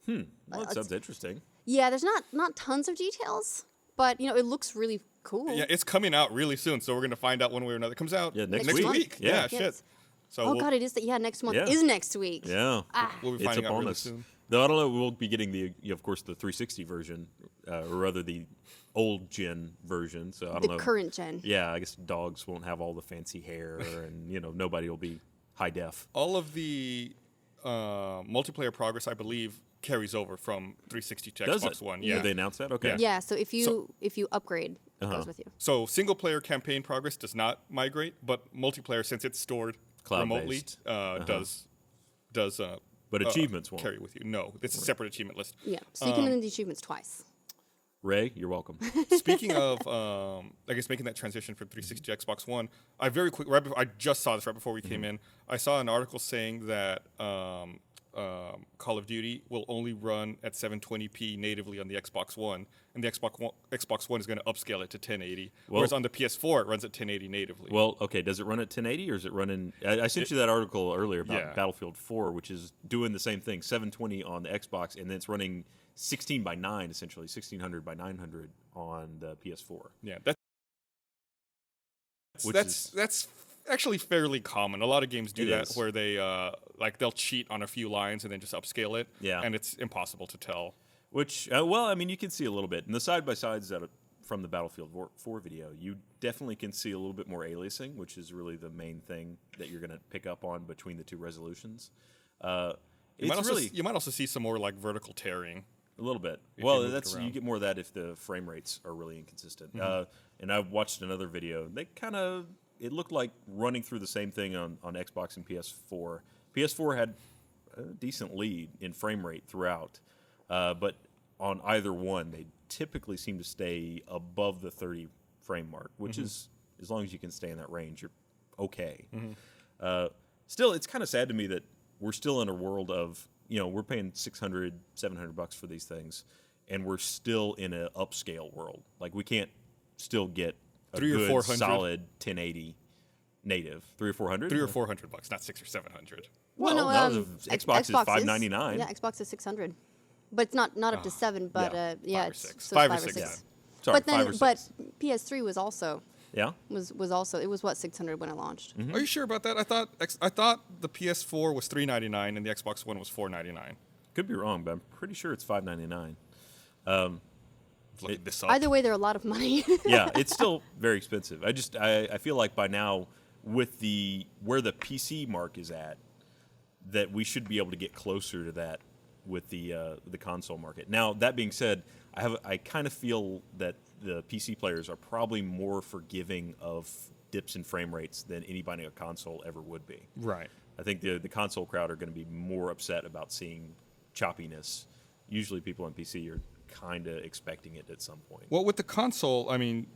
Speaker 3: Well, that sounds interesting.
Speaker 2: Yeah, there's not tons of details, but it looks really cool.
Speaker 1: Yeah, it's coming out really soon, so we're going to find out one way or another. It comes out
Speaker 3: next
Speaker 2: week.
Speaker 1: week.
Speaker 3: Yeah.
Speaker 1: Shit.
Speaker 2: Yes.
Speaker 1: So
Speaker 2: Oh
Speaker 1: we'll,
Speaker 2: God, it is. Next month
Speaker 3: Yeah.
Speaker 2: is next week.
Speaker 3: Yeah.
Speaker 1: we'll be
Speaker 3: It's
Speaker 1: finding out
Speaker 3: upon
Speaker 1: really
Speaker 3: us.
Speaker 1: soon.
Speaker 3: Though I don't know, we'll be getting of course, the 360 version, or rather the old gen version. So I don't
Speaker 2: The
Speaker 3: know.
Speaker 2: current gen.
Speaker 3: Yeah, I guess dogs won't have all the fancy hair, and nobody will be high def.
Speaker 1: All of the multiplayer progress, I believe, carries over from 360 to
Speaker 3: Does
Speaker 1: Xbox
Speaker 3: it?
Speaker 1: One.
Speaker 3: Did they announce that? Okay.
Speaker 2: Yeah, so if you upgrade, it goes with you.
Speaker 1: So single player campaign progress does not migrate, but multiplayer, since it's stored remotely, does
Speaker 3: But achievements won't.
Speaker 1: carry with you. No, it's a separate achievement list.
Speaker 2: Yeah, so you can do the achievements twice.
Speaker 3: Ray, you're welcome.
Speaker 1: Speaking of, I guess making that transition from 360 to Xbox One, I I just saw this right before we came in. I saw an article saying that Call of Duty will only run at 720p natively on the Xbox One, and the Xbox One is going to upscale it to 1080. Whereas on the PS4, it runs at 1080 natively.
Speaker 3: Well, okay, does it run at 1080 or is it running? I sent you that article earlier about Battlefield 4, which is doing the same thing, 720 on the Xbox, and then it's running 16 by 9, essentially, 1600 by 900 on the PS4.
Speaker 1: Yeah, that's actually fairly common. A lot of games do that, where they they'll cheat on a few lines and then just upscale it.
Speaker 3: Yeah,
Speaker 1: and it's impossible to tell.
Speaker 3: Which, well, I mean, you can see a little bit in the side by sides from the Battlefield 4 video. You definitely can see a little bit more aliasing, which is really the main thing that you're going to pick up on between the two resolutions.
Speaker 1: You might also see some more like vertical tearing.
Speaker 3: A little bit. Well, you get more of that if the frame rates are really inconsistent. And I watched another video. It looked like running through the same thing on Xbox and PS4. PS4 had a decent lead in frame rate throughout, but on either one, they typically seem to stay above the 30 frame mark, which is, as long as you can stay in that range, you're okay. Still, it's kind of sad to me that we're still in a world of, we're paying $600, $700 for these things, and we're still in an upscale world. Like, we can't still get a good, solid 1080 native. $300 or $400?
Speaker 1: $300 or $400, not $600 or $700.
Speaker 2: Well, no,
Speaker 3: Xbox is $599.
Speaker 2: Yeah, Xbox is $600, but it's not up to 7. But it's
Speaker 1: 5 or
Speaker 2: 6.
Speaker 1: Yeah.
Speaker 3: Sorry,
Speaker 2: but PS3 was also.
Speaker 3: Yeah.
Speaker 2: Was also, it was what, $600 when it launched.
Speaker 1: Are you sure about that? I thought the PS4 was $399 and the Xbox One was $499.
Speaker 3: Could be wrong, but I'm pretty sure it's $599.
Speaker 1: Look this up.
Speaker 2: Either way, they're a lot of money.
Speaker 3: Yeah, it's still very expensive. I feel like by now, with where the PC mark is at, that we should be able to get closer to that with the console market. Now, that being said, I kind of feel that the PC players are probably more forgiving of dips in frame rates than anybody on a console ever would be.
Speaker 1: Right.
Speaker 3: I think the console crowd are going to be more upset about seeing choppiness. Usually people on PC are kind of expecting it at some point.
Speaker 1: Well, with the console, I mean,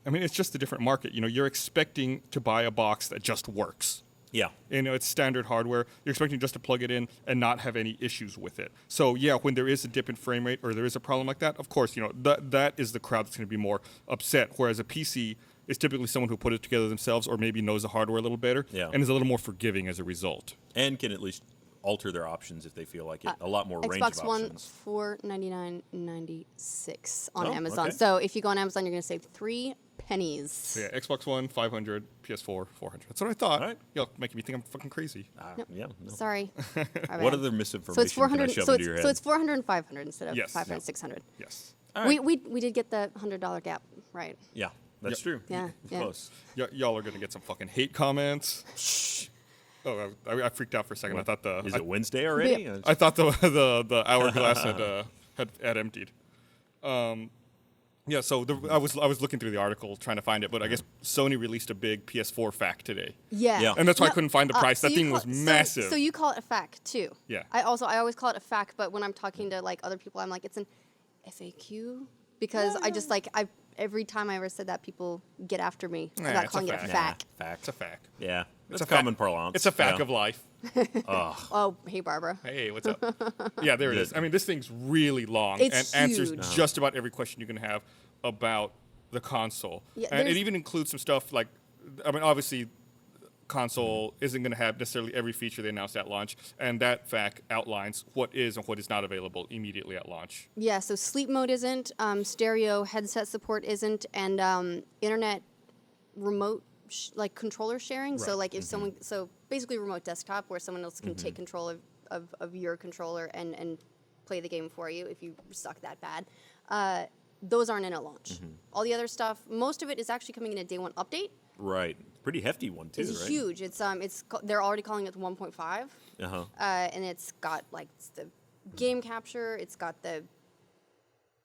Speaker 1: it's just a different market. You're expecting to buy a box that just works.
Speaker 3: Yeah.
Speaker 1: It's standard hardware. You're expecting just to plug it in and not have any issues with it. So, yeah, when there is a dip in frame rate or there is a problem like that, of course, that is the crowd that's going to be more upset. Whereas a PC is typically someone who put it together themselves or maybe knows the hardware a little better and is a little more forgiving as a result.
Speaker 3: And can at least alter their options if they feel like it. A lot more range of
Speaker 2: Xbox One,
Speaker 3: options.
Speaker 2: $499.96 on Amazon.
Speaker 3: Okay.
Speaker 2: So if you go on Amazon, you're going to save 3 pennies.
Speaker 1: So yeah, Xbox One, $500, PS4, $400. That's what I thought.
Speaker 3: All right.
Speaker 1: Making me think I'm fucking crazy.
Speaker 3: Yeah. No.
Speaker 2: Sorry.
Speaker 3: What other misinformation can I shove into your head?
Speaker 2: So it's $400 and $500 instead of
Speaker 1: Yes.
Speaker 2: $500 $600.
Speaker 1: Yes.
Speaker 3: All right.
Speaker 2: We did get the $100 gap right.
Speaker 3: Yeah, that's true.
Speaker 2: Yeah.
Speaker 3: Close.
Speaker 1: Y'all are going to get some fucking hate comments. Shh. Oh, I freaked out for a second. I thought
Speaker 3: Is it Wednesday already?
Speaker 1: I thought the hourglass had emptied. Yeah, so I was looking through the article trying to find it, but I guess Sony released a big PS4 FAQ today.
Speaker 2: Yeah.
Speaker 1: And that's why I couldn't find the price.
Speaker 2: So
Speaker 1: that thing was massive.
Speaker 2: So you call it a FAQ too.
Speaker 1: Yeah.
Speaker 2: I always call it a FAQ, but when I'm talking to like other people, I'm like, it's an FAQ because I just like every time I ever said that, people get after me about calling it a FAQ.
Speaker 1: It's a FAQ.
Speaker 3: Yeah,
Speaker 1: It's
Speaker 3: a common parlance.
Speaker 1: It's a fact of life.
Speaker 2: Oh, hey, Barbara.
Speaker 1: Hey, what's up? Yeah, there it is. I mean, this thing's really long
Speaker 2: It's
Speaker 1: and answers
Speaker 2: huge.
Speaker 1: just about every question you can have about the console.
Speaker 2: Yeah,
Speaker 1: and it
Speaker 2: there's-
Speaker 1: even includes some stuff like, obviously, console isn't going to have necessarily every feature they announced at launch, and that fact outlines what is and what is not available immediately at launch.
Speaker 2: Yeah, so sleep mode isn't, stereo headset support isn't, and internet remote controller sharing. So like if someone, so basically remote desktop where someone else can take control of your controller and play the game for you if you suck that bad. Those aren't in at launch. All the other stuff, most of it is actually coming in a day one update.
Speaker 3: Right. Pretty hefty one too,
Speaker 2: It's
Speaker 3: right?
Speaker 2: huge. It's they're already calling it 1.5. and it's got like the game capture. It's got the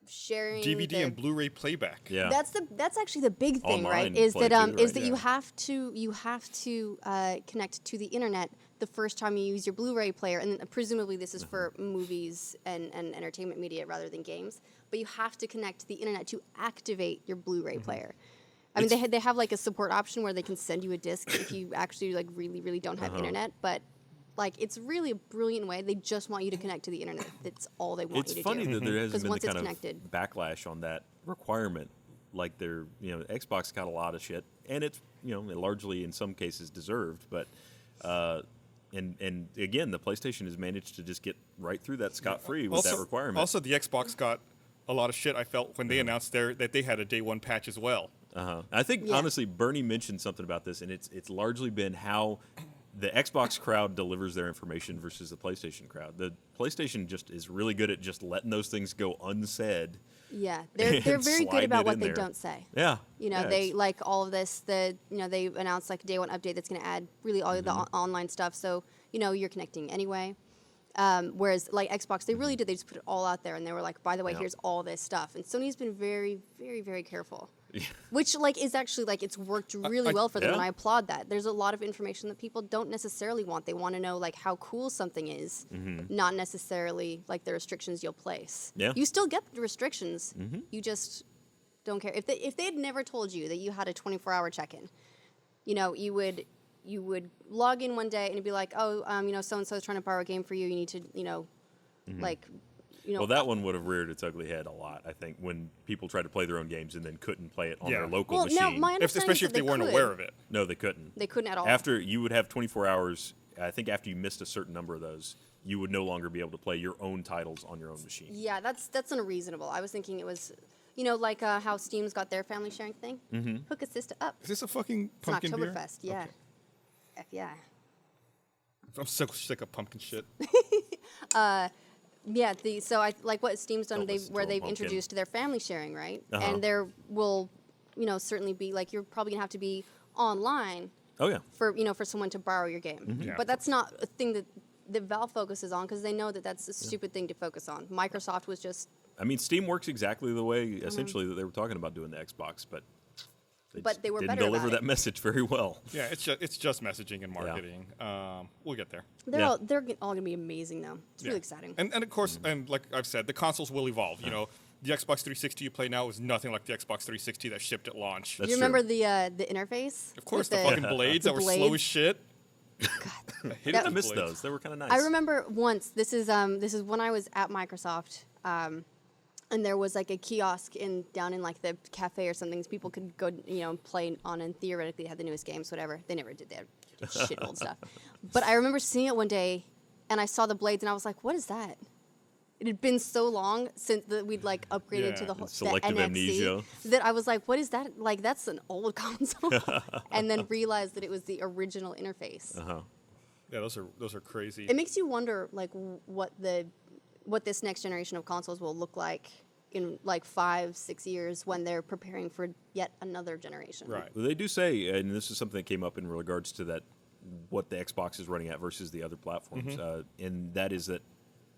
Speaker 2: sharing
Speaker 1: DVD and Blu-ray playback.
Speaker 3: Yeah.
Speaker 2: That's actually the big thing,
Speaker 3: Online
Speaker 2: right? Is
Speaker 3: play
Speaker 2: that
Speaker 3: too, right?
Speaker 2: is that you have to connect to the internet the first time you use your Blu-ray player, and presumably this is for movies and entertainment media rather than games. But you have to connect to the internet to activate your Blu-ray player. I mean, they have like a support option where they can send you a disc if you actually like really don't have internet, but. Like, it's really a brilliant way. They just want you to connect to the internet. That's all they want you to do.
Speaker 3: It's funny that there hasn't been
Speaker 2: once
Speaker 3: the
Speaker 2: it's
Speaker 3: kind
Speaker 2: connected,
Speaker 3: of backlash on that requirement. Like, Xbox got a lot of shit, and it's, largely in some cases deserved. But, and again, the PlayStation has managed to just get right through that scot-free with that requirement.
Speaker 1: Also, the Xbox got a lot of shit, I felt, when they announced that they had a day one patch as well.
Speaker 3: I think, honestly, Bernie mentioned something about this, and it's largely been how the Xbox crowd delivers their information versus the PlayStation crowd. The PlayStation just is really good at just letting those things go unsaid.
Speaker 2: Yeah, they're very good about what they don't say.
Speaker 3: Yeah.
Speaker 2: They like all of this. They announced like a day one update that's going to add really all of the online stuff. So you're connecting anyway. Whereas like Xbox, they really did. They just put it all out there, and they were like, by the way, here's all this stuff. And Sony's been very, very, very careful. Which like is actually like it's worked really well for them, and I applaud that. There's a lot of information that people don't necessarily want. They want to know like how cool something is, not necessarily like the restrictions you'll place.
Speaker 3: Yeah.
Speaker 2: You still get the restrictions. You just don't care. If they had never told you that you had a 24-hour check-in, you would log in one day and it'd be like, oh, so and so is trying to borrow a game for you. You need to,
Speaker 3: well, that one would have reared its ugly head a lot, I think, when people tried to play their own games and then couldn't play it on their local machine.
Speaker 2: Now, my understanding
Speaker 1: Especially
Speaker 2: is
Speaker 1: if they weren't aware of it.
Speaker 3: No, they couldn't.
Speaker 2: They couldn't at all.
Speaker 3: After you would have 24 hours, I think after you missed a certain number of those, you would no longer be able to play your own titles on your own machine.
Speaker 2: Yeah, that's unreasonable. I was thinking it was, like how Steam's got their family sharing thing. Hook a sister up.
Speaker 1: Is this a fucking
Speaker 2: It's
Speaker 1: pumpkin
Speaker 2: an
Speaker 1: beer?
Speaker 2: Oktoberfest, yeah.
Speaker 1: Okay.
Speaker 2: Heck yeah.
Speaker 1: I'm so sick of pumpkin shit.
Speaker 2: Yeah, so I like what Steam's done.
Speaker 3: Don't listen
Speaker 2: Where
Speaker 3: to a
Speaker 2: they've
Speaker 3: pumpkin.
Speaker 2: introduced their family sharing, right? And there will, certainly be like you're probably gonna have to be online
Speaker 3: Oh, yeah.
Speaker 2: for someone to borrow your game.
Speaker 1: Yeah.
Speaker 2: But that's not a thing that Valve focuses on because they know that that's a stupid thing to focus on. Microsoft was just.
Speaker 3: I mean, Steam works exactly the way, essentially, that they were talking about doing the Xbox, but
Speaker 2: But they were
Speaker 3: didn't
Speaker 2: better
Speaker 3: deliver
Speaker 2: about
Speaker 3: that
Speaker 2: it.
Speaker 3: message very well.
Speaker 1: Yeah, it's just messaging and marketing. We'll get there.
Speaker 2: They're
Speaker 3: Yeah.
Speaker 2: all gonna be amazing though. It's really exciting.
Speaker 1: And of course, and like I've said, the consoles will evolve. The Xbox 360 you play now is nothing like the Xbox 360 that shipped at launch.
Speaker 3: That's
Speaker 2: Do you remember
Speaker 3: true.
Speaker 2: the interface?
Speaker 1: Of course,
Speaker 2: with
Speaker 1: the fucking blades that were slow
Speaker 2: blades?
Speaker 1: as shit. I hated
Speaker 2: That-
Speaker 3: I
Speaker 1: the
Speaker 3: missed
Speaker 1: blades.
Speaker 3: those. They were kind of nice.
Speaker 2: I remember once. This is when I was at Microsoft, and there was like a kiosk down in like the cafe or something. So people could go, play on, and theoretically had the newest games, whatever. They never did that shit old stuff. But I remember seeing it one day, and I saw the blades, and I was like, "What is that?" It had been so long since we'd like upgraded to
Speaker 1: Yeah.
Speaker 2: the whole
Speaker 3: Selective
Speaker 2: the NXE
Speaker 3: amnesia.
Speaker 2: that I was like, "What is that?" Like that's an old console, and then realized that it was the original interface.
Speaker 1: Yeah, those are crazy.
Speaker 2: It makes you wonder, like, what this next generation of consoles will look like in like 5-6 years when they're preparing for yet another generation.
Speaker 1: Right.
Speaker 3: Well, they do say, and this is something that came up in regards to that, what the Xbox is running at versus the other platforms, and that is that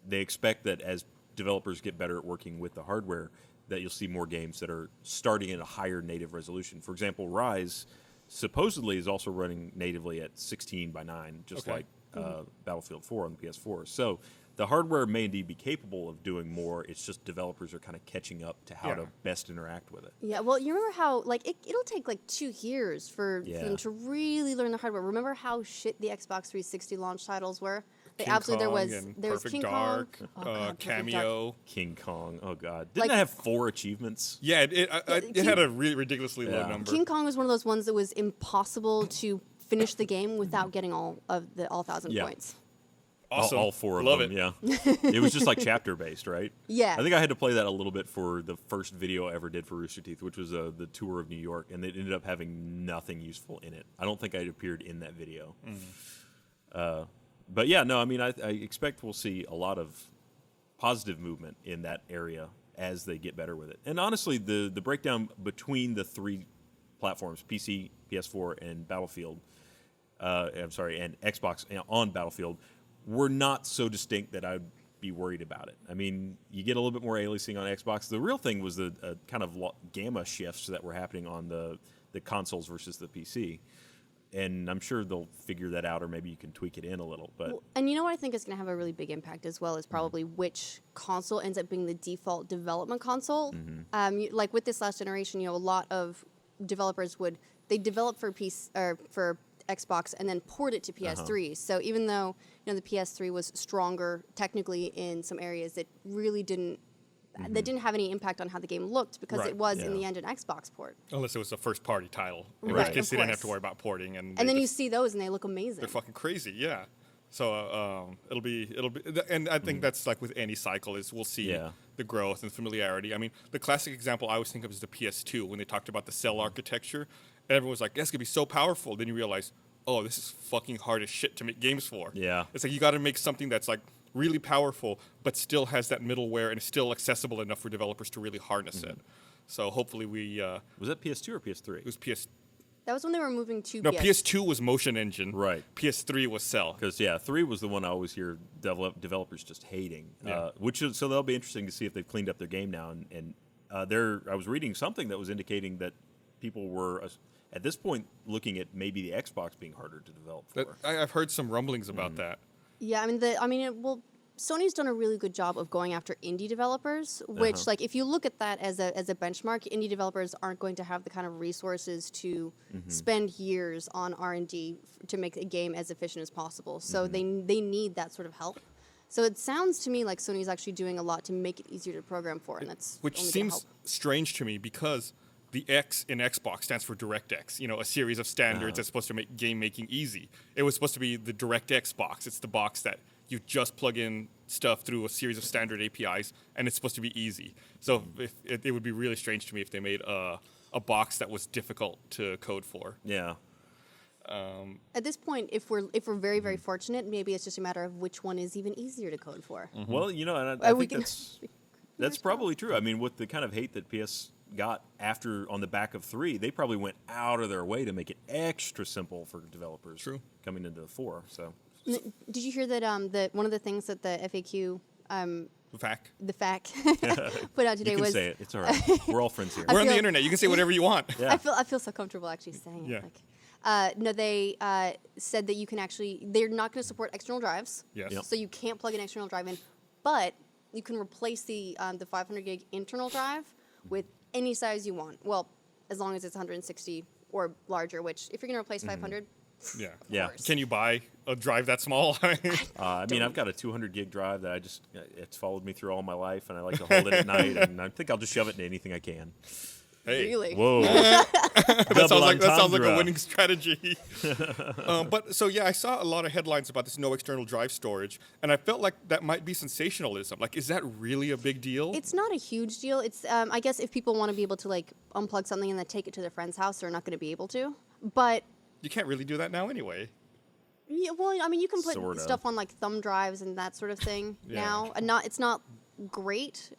Speaker 3: they expect that as developers get better at working with the hardware, that you'll see more games that are starting at a higher native resolution. For example, Rise supposedly is also running natively at 16:9, just
Speaker 1: Okay.
Speaker 3: like Battlefield 4 on the PS4. So the hardware may indeed be capable of doing more. It's just developers are kind of catching up to how
Speaker 1: Yeah.
Speaker 3: to best interact with it.
Speaker 2: Yeah, well, you remember how, like, it'll take, like, 2 years for
Speaker 3: Yeah.
Speaker 2: them to really learn the hardware. Remember how shit the Xbox 360 launch titles were? They
Speaker 1: King
Speaker 2: absolutely,
Speaker 1: Kong
Speaker 2: there
Speaker 1: and
Speaker 2: was
Speaker 1: Perfect
Speaker 2: King
Speaker 1: Dark,
Speaker 2: Kong, oh, God, Perfect Dark.
Speaker 1: Cameo.
Speaker 3: King Kong, oh god, didn't
Speaker 2: Like-
Speaker 3: that have 4 achievements?
Speaker 1: Yeah, it had a really ridiculously low
Speaker 3: Yeah.
Speaker 1: number.
Speaker 2: King Kong was one of those ones that was impossible to finish the game without getting all 1,000
Speaker 3: Yeah.
Speaker 2: points.
Speaker 1: Awesome.
Speaker 3: All 4 of
Speaker 1: Love
Speaker 3: them,
Speaker 1: it.
Speaker 3: yeah. It was just like chapter based, right?
Speaker 2: Yeah.
Speaker 3: I think I had to play that a little bit for the first video I ever did for Rooster Teeth, which was the tour of New York, and it ended up having nothing useful in it. I don't think I'd appeared in that video. But yeah, no, I mean, I expect we'll see a lot of positive movement in that area as they get better with it. And honestly, the breakdown between the 3 platforms, PC, PS4, and Battlefield, and Xbox on Battlefield, were not so distinct that I'd be worried about it. I mean, you get a little bit more aliasing on Xbox. The real thing was the kind of gamma shifts that were happening on the consoles versus the PC. And I'm sure they'll figure that out, or maybe you can tweak it in a little. But
Speaker 2: and you know what I think is going to have a really big impact as well is probably which console ends up being the default development console. Like with this last generation, a lot of developers they develop for PC or for Xbox and then port it to PS3. So even though the PS3 was stronger technically in some areas, it really didn't. That didn't have any impact on how the game looked because it was in the end an Xbox port.
Speaker 1: Unless it was a first-party title, in
Speaker 2: Right,
Speaker 1: which case
Speaker 2: of
Speaker 1: they didn't have
Speaker 2: course.
Speaker 1: to worry about porting. And
Speaker 2: And then you see those and they look amazing.
Speaker 1: they're fucking crazy, yeah. So it'll be, and I think that's like with any cycle is we'll see the growth and familiarity. I mean, the classic example I always think of is the PS2 when they talked about the cell architecture. Everyone was like, "That's gonna be so powerful." Then you realize, oh, this is fucking hard as shit to make games for.
Speaker 3: Yeah,
Speaker 1: it's like you got to make something that's like really powerful, but still has that middleware and is still accessible enough for developers to really harness it. So hopefully we
Speaker 3: was that PS2 or PS3?
Speaker 1: it was PS.
Speaker 2: That was when they were moving to
Speaker 1: No,
Speaker 2: PS.
Speaker 1: PS2 was Motion Engine.
Speaker 3: Right.
Speaker 1: PS3 was Cell.
Speaker 3: Because 3 was the one I always hear developers just hating.
Speaker 1: Yeah.
Speaker 3: So that'll be interesting to see if they've cleaned up their game now. And I was reading something that was indicating that people were at this point looking at maybe the Xbox being harder to develop for.
Speaker 1: I've heard some rumblings about that.
Speaker 2: Yeah, Sony's done a really good job of going after indie developers, which, like, if you look at that as a benchmark, indie developers aren't going to have the kind of resources to spend years on R&D to make a game as efficient as possible. So they need that sort of help. So it sounds to me like Sony's actually doing a lot to make it easier to program for, and that's
Speaker 1: Which
Speaker 2: only
Speaker 1: seems
Speaker 2: gonna help.
Speaker 1: strange to me because the X in Xbox stands for DirectX, a series of standards that's supposed to make game making easy. It was supposed to be the DirectX box. It's the box that you just plug in stuff through a series of standard APIs, and it's supposed to be easy. So it would be really strange to me if they made a box that was difficult to code for.
Speaker 3: Yeah.
Speaker 2: At this point, if we're very, very fortunate, maybe it's just a matter of which one is even easier to code for.
Speaker 3: Well, and I think that's probably true. I mean, with the kind of hate that PS got after on the back of 3, they probably went out of their way to make it extra simple for developers coming into the 4. So
Speaker 2: did you hear that one of the things that the FAQ the FAQ put out today
Speaker 3: you can
Speaker 2: was
Speaker 3: say it. It's all right. We're all friends here.
Speaker 1: We're on the internet. You can say whatever you want.
Speaker 3: Yeah.
Speaker 2: I feel so comfortable actually saying
Speaker 1: Yeah.
Speaker 2: it. No, they said that you can they're not going to support external drives.
Speaker 1: Yes.
Speaker 3: Yep.
Speaker 2: So you can't plug an external drive in, but you can replace the 500 gig internal drive with any size you want. Well, as long as it's 160 or larger, which if you're going to replace 500,
Speaker 3: Yeah.
Speaker 2: course.
Speaker 1: Can you buy a drive that small?
Speaker 3: I mean, I've got a 200 gig drive that it's followed me through all my life, and I like to hold it at night, and I think I'll just shove it into anything I can.
Speaker 1: Hey.
Speaker 2: really?
Speaker 3: Whoa.
Speaker 1: That sounds like a winning strategy. But I saw a lot of headlines about this no external drive storage, and I felt like that might be sensationalism. Like, is that really a big deal?
Speaker 2: It's not a huge deal. It's I guess if people want to be able to like unplug something and then take it to their friend's house, they're not going to be able to. But
Speaker 1: You can't really do that now anyway.
Speaker 2: yeah, well, I mean, you can put
Speaker 3: Sorta.
Speaker 2: stuff on like thumb drives and that sort of thing
Speaker 1: Yeah.
Speaker 2: now, and it's not great.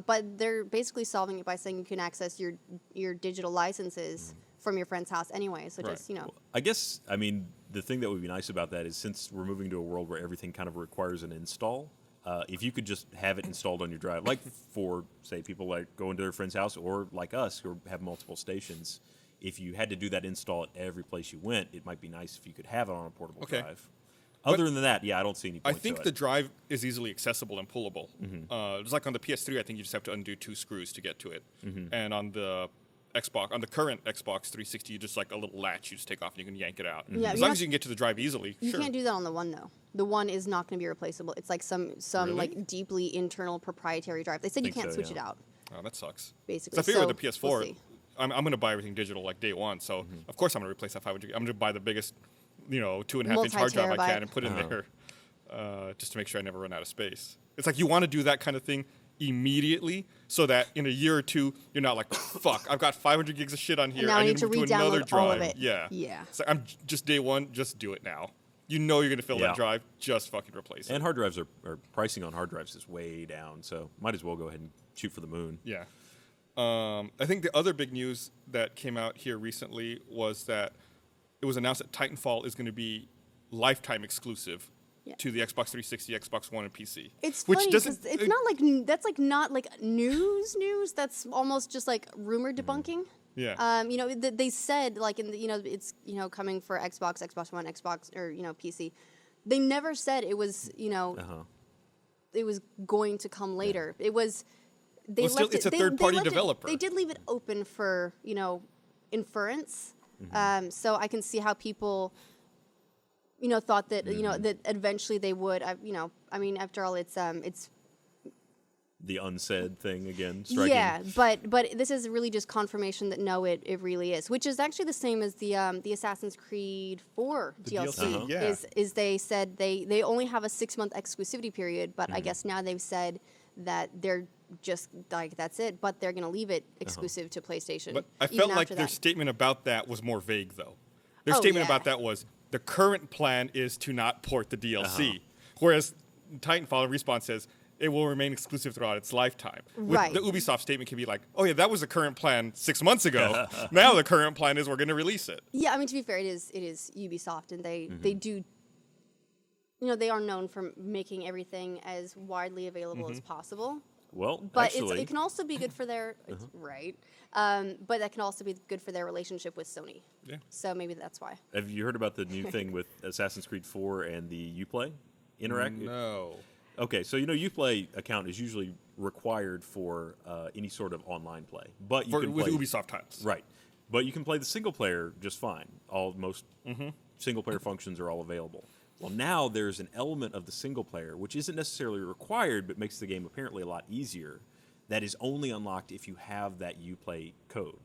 Speaker 2: But they're basically solving it by saying you can access your digital licenses from your friend's house anyway. So
Speaker 1: Right.
Speaker 2: just
Speaker 3: I guess, I mean, the thing that would be nice about that is since we're moving to a world where everything kind of requires an install, if you could just have it installed on your drive, like for, say, people like going to their friend's house or like us who have multiple stations, if you had to do that install at every place you went, it might be nice if you could have it on a portable drive. Other than that, I don't see any point
Speaker 1: I think
Speaker 3: to
Speaker 1: the
Speaker 3: it.
Speaker 1: drive is easily accessible and pullable. Just like on the PS3, I think you just have to undo 2 screws to get to it. And on the current Xbox 360, you just like a little latch you just take off and you can yank it out.
Speaker 2: Yeah,
Speaker 1: As long as you can get to the drive easily,
Speaker 2: you
Speaker 1: sure.
Speaker 2: can't do that on the One though. The One is not going to be replaceable. It's like some
Speaker 1: Really?
Speaker 2: like deeply internal proprietary drive. They said you
Speaker 3: Think
Speaker 2: can't
Speaker 3: so,
Speaker 2: switch
Speaker 3: yeah.
Speaker 2: it out.
Speaker 1: Oh, that sucks.
Speaker 2: Basically,
Speaker 1: 'Cause I figure
Speaker 2: so
Speaker 1: with the PS4,
Speaker 2: we'll see.
Speaker 1: I'm going to buy everything digital like day one. So, of course, I'm going to replace that 500. I'm going to buy the biggest, 2.5-inch hard drive I
Speaker 2: Multi-terabyte.
Speaker 1: can and put it in there just to make sure I never run out of space. It's like you want to do that kind of thing immediately so that in a year or two, you're not like, fuck, I've got 500 gigs of shit on here.
Speaker 2: And now I need to
Speaker 1: move to another
Speaker 2: re-download all
Speaker 1: drive.
Speaker 2: of it.
Speaker 1: Yeah.
Speaker 2: Yeah.
Speaker 1: It's like, I'm just day one, just do it now. You know you're going to fill
Speaker 3: Yeah.
Speaker 1: that drive, just fucking replace it.
Speaker 3: And hard drives are pricing on hard drives is way down, so might as well go ahead and shoot for the moon.
Speaker 1: Yeah. I think the other big news that came out here recently was that it was announced that Titanfall is going to be lifetime exclusive to the Xbox 360, Xbox One, and PC.
Speaker 2: It's
Speaker 1: which
Speaker 2: funny
Speaker 1: doesn't.
Speaker 2: because it's not like that's like not like news. That's almost just like rumor debunking.
Speaker 1: Yeah.
Speaker 2: You know, they said like in the, you know, it's, you know, coming for Xbox, Xbox One, Xbox, or, you know, PC. They never said it was, you know, it was going to come later. It was. They left
Speaker 1: it's a third-party developer.
Speaker 2: They did leave it open for, you know, inference. So I can see how people, you know, thought that you know that eventually they would. You know, I mean, after all, it's
Speaker 3: the unsaid thing again. Striking.
Speaker 2: Yeah, but this is really just confirmation that no, it really is, which is actually the same as the Assassin's Creed 4 DLC. Is they said they only have a 6-month exclusivity period, but I guess now they've said that they're just like that's it, but they're going to leave it exclusive to PlayStation.
Speaker 1: But I felt like their statement about that was more vague, though. Their statement about that was the current plan is to not port the DLC, whereas Titanfall Respawn says it will remain exclusive throughout its lifetime.
Speaker 2: Right.
Speaker 1: The Ubisoft statement can be like, oh yeah, that was the current plan 6 months ago. Now the current plan is we're going to release it.
Speaker 2: Yeah, I mean, to be fair, it is Ubisoft, and they do, you know, they are known for making everything as widely available as possible.
Speaker 3: Well,
Speaker 2: but
Speaker 3: actually,
Speaker 2: it can also be good for their but that can also be good for their relationship with Sony.
Speaker 1: Yeah.
Speaker 2: So maybe that's why.
Speaker 3: have you heard about the new thing with Assassin's Creed 4 and the Uplay Interact?
Speaker 1: No.
Speaker 3: Okay, so you know Uplay account is usually required for any sort of online play, but you can
Speaker 1: with
Speaker 3: play,
Speaker 1: Ubisoft titles.
Speaker 3: right? But you can play the single player just fine. Most single player functions are all available. Well, now there's an element of the single player which isn't necessarily required, but makes the game apparently a lot easier. That is only unlocked if you have that Uplay code.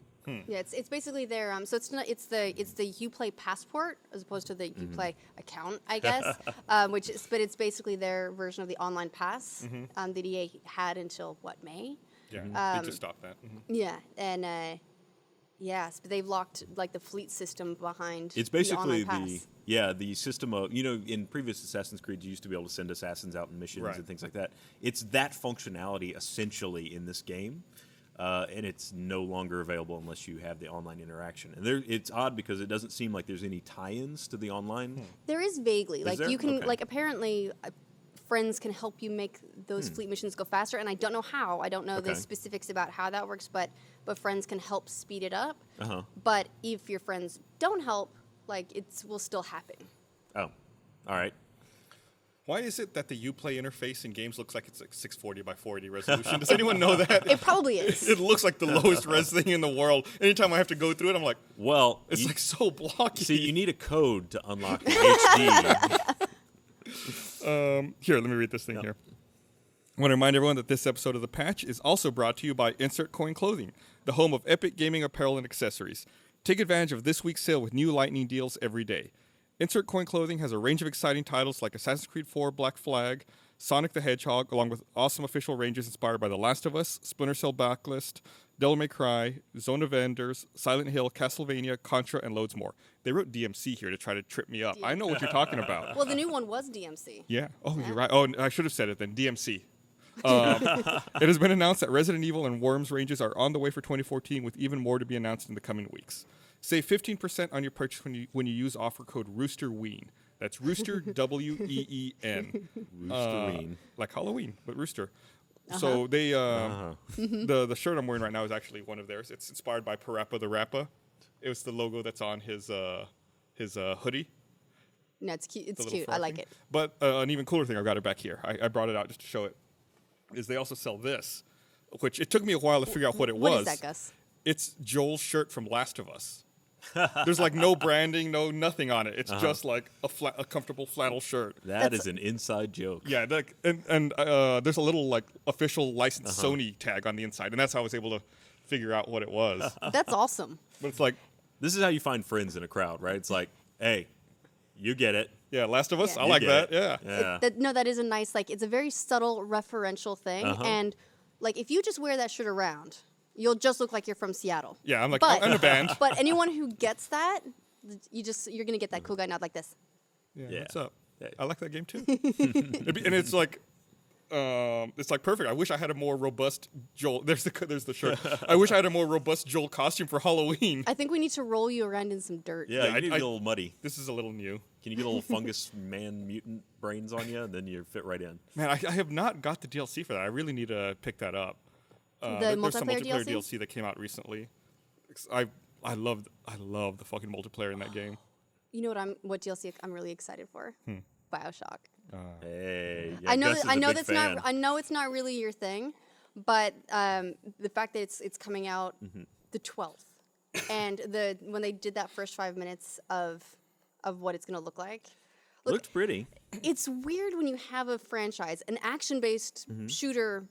Speaker 2: Yeah, it's basically their it's the Uplay passport as opposed to the Uplay account, I guess. But it's basically their version of the online pass that EA had until May.
Speaker 1: Yeah, they just stopped that.
Speaker 2: Yeah, and yes, but they've locked like the fleet system behind.
Speaker 3: It's basically
Speaker 2: the online pass.
Speaker 3: the system of, you know, in previous Assassin's Creed you used to be able to send assassins out in missions and things like that. It's that functionality essentially in this game. And it's no longer available unless you have the online interaction. And it's odd because it doesn't seem like there's any tie-ins to the online.
Speaker 2: There is vaguely. Like
Speaker 3: there?
Speaker 2: you can,
Speaker 3: Okay.
Speaker 2: like apparently friends can help you make those fleet missions go faster. And I don't know how. I don't know the specifics about how that works, but friends can help speed it up. But if your friends don't help, like it will still happen.
Speaker 3: Oh, all right.
Speaker 1: Why is it that the Uplay interface in games looks like it's like 640 by 480 resolution? Does anyone know that?
Speaker 2: It probably is.
Speaker 1: It looks like the lowest res thing in the world. Anytime I have to go through it, I'm like,
Speaker 3: well,
Speaker 1: it's like so blocky.
Speaker 3: See, you need a code to unlock the HD.
Speaker 1: Here, let me read this thing here. I want to remind everyone that this episode of The Patch is also brought to you by Insert Coin Clothing, the home of epic gaming apparel and accessories. Take advantage of this week's sale with new lightning deals every day. Insert Coin Clothing has a range of exciting titles like Assassin's Creed 4 Black Flag, Sonic the Hedgehog, along with awesome official ranges inspired by The Last of Us, Splinter Cell Blacklist, Devil May Cry, Zone of Enders, Silent Hill, Castlevania, Contra, and loads more. They wrote DMC here to try to trip me up. I know what you're talking about.
Speaker 2: Well, the new one was DMC.
Speaker 1: Yeah. Oh, you're right. Oh, I should have said it then. DMC. It has been announced that Resident Evil and Worms ranges are on the way for 2014, with even more to be announced in the coming weeks. Save 15% on your purchase when you use offer code RoosterWeen. That's Rooster WEEN.
Speaker 3: Roosterween.
Speaker 1: Like Halloween, but Rooster. So they the shirt I'm wearing right now is actually one of theirs. It's inspired by Parappa the Rappa. It was the logo that's on his hoodie.
Speaker 2: No, it's cute. It's cute. I like it.
Speaker 1: But an even cooler thing, I've got it back here. I brought it out just to show it. Is they also sell this, which it took me a while to figure out what it was.
Speaker 2: What is that, Gus?
Speaker 1: It's Joel's shirt from Last of Us. There's like no branding, nothing on it. It's just like a comfortable flannel shirt.
Speaker 3: That is an inside joke.
Speaker 1: Yeah, and there's a little like official licensed Sony tag on the inside, and that's how I was able to figure out what it was.
Speaker 2: That's awesome.
Speaker 1: But it's like,
Speaker 3: This is how you find friends in a crowd, right? It's like, hey, you get it.
Speaker 1: yeah, Last of Us.
Speaker 2: Yeah.
Speaker 1: I like that.
Speaker 3: It.
Speaker 1: Yeah.
Speaker 3: Yeah.
Speaker 2: That is a nice, like, it's a very subtle referential thing. And, like, if you just wear that shirt around, you'll just look like you're from Seattle.
Speaker 1: Yeah, I'm like,
Speaker 2: But-
Speaker 1: I'm in a band.
Speaker 2: But anyone who gets that, you're going to get that cool guy nod like this.
Speaker 1: Yeah, what's up?
Speaker 3: Yeah.
Speaker 1: I like that game too. And it's like perfect. I wish I had a more robust Joel. There's the shirt. I wish I had a more robust Joel costume for Halloween.
Speaker 2: I think we need to roll you around in some dirt.
Speaker 3: Yeah, you need to get a little muddy.
Speaker 1: This is a little new.
Speaker 3: Can you get a little fungus man mutant? brains on you, and then you fit right in.
Speaker 1: Man, I have not got the DLC for that. I really need to pick that up.
Speaker 2: There's some
Speaker 1: multiplayer
Speaker 2: DLC?
Speaker 1: DLC that came out recently. I love the fucking multiplayer in that game.
Speaker 2: You know what DLC I'm really excited for? BioShock.
Speaker 3: Hey, yeah,
Speaker 2: I know
Speaker 3: Gus is
Speaker 2: I
Speaker 3: a
Speaker 2: know
Speaker 3: big
Speaker 2: that's
Speaker 3: fan.
Speaker 2: not I know it's not really your thing, but the fact that it's coming out the 12th, and when they did that first 5 minutes of what it's gonna look like.
Speaker 3: Looked pretty.
Speaker 2: It's weird when you have a franchise, an action-based shooter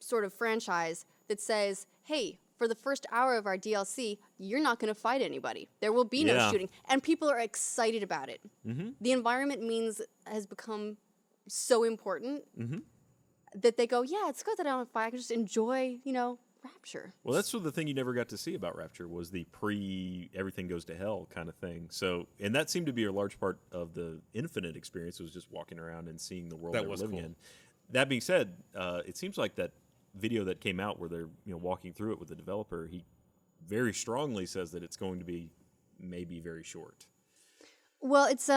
Speaker 2: sort of franchise that says, hey, for the first hour of our DLC, you're not going to fight anybody. There will be no shooting. And people are excited about it. The environment has become so important that they go, yeah, it's good that I don't fight. I can just enjoy, Rapture.
Speaker 3: Well, that's the thing you never got to see about Rapture was the everything goes to hell kind of thing. So, and that seemed to be a large part of the Infinite experience was just walking around and seeing the world they were living in. That being said, it seems like that video that came out where they're walking through it with the developer, he very strongly says that it's going to be maybe very short.
Speaker 2: Well, it's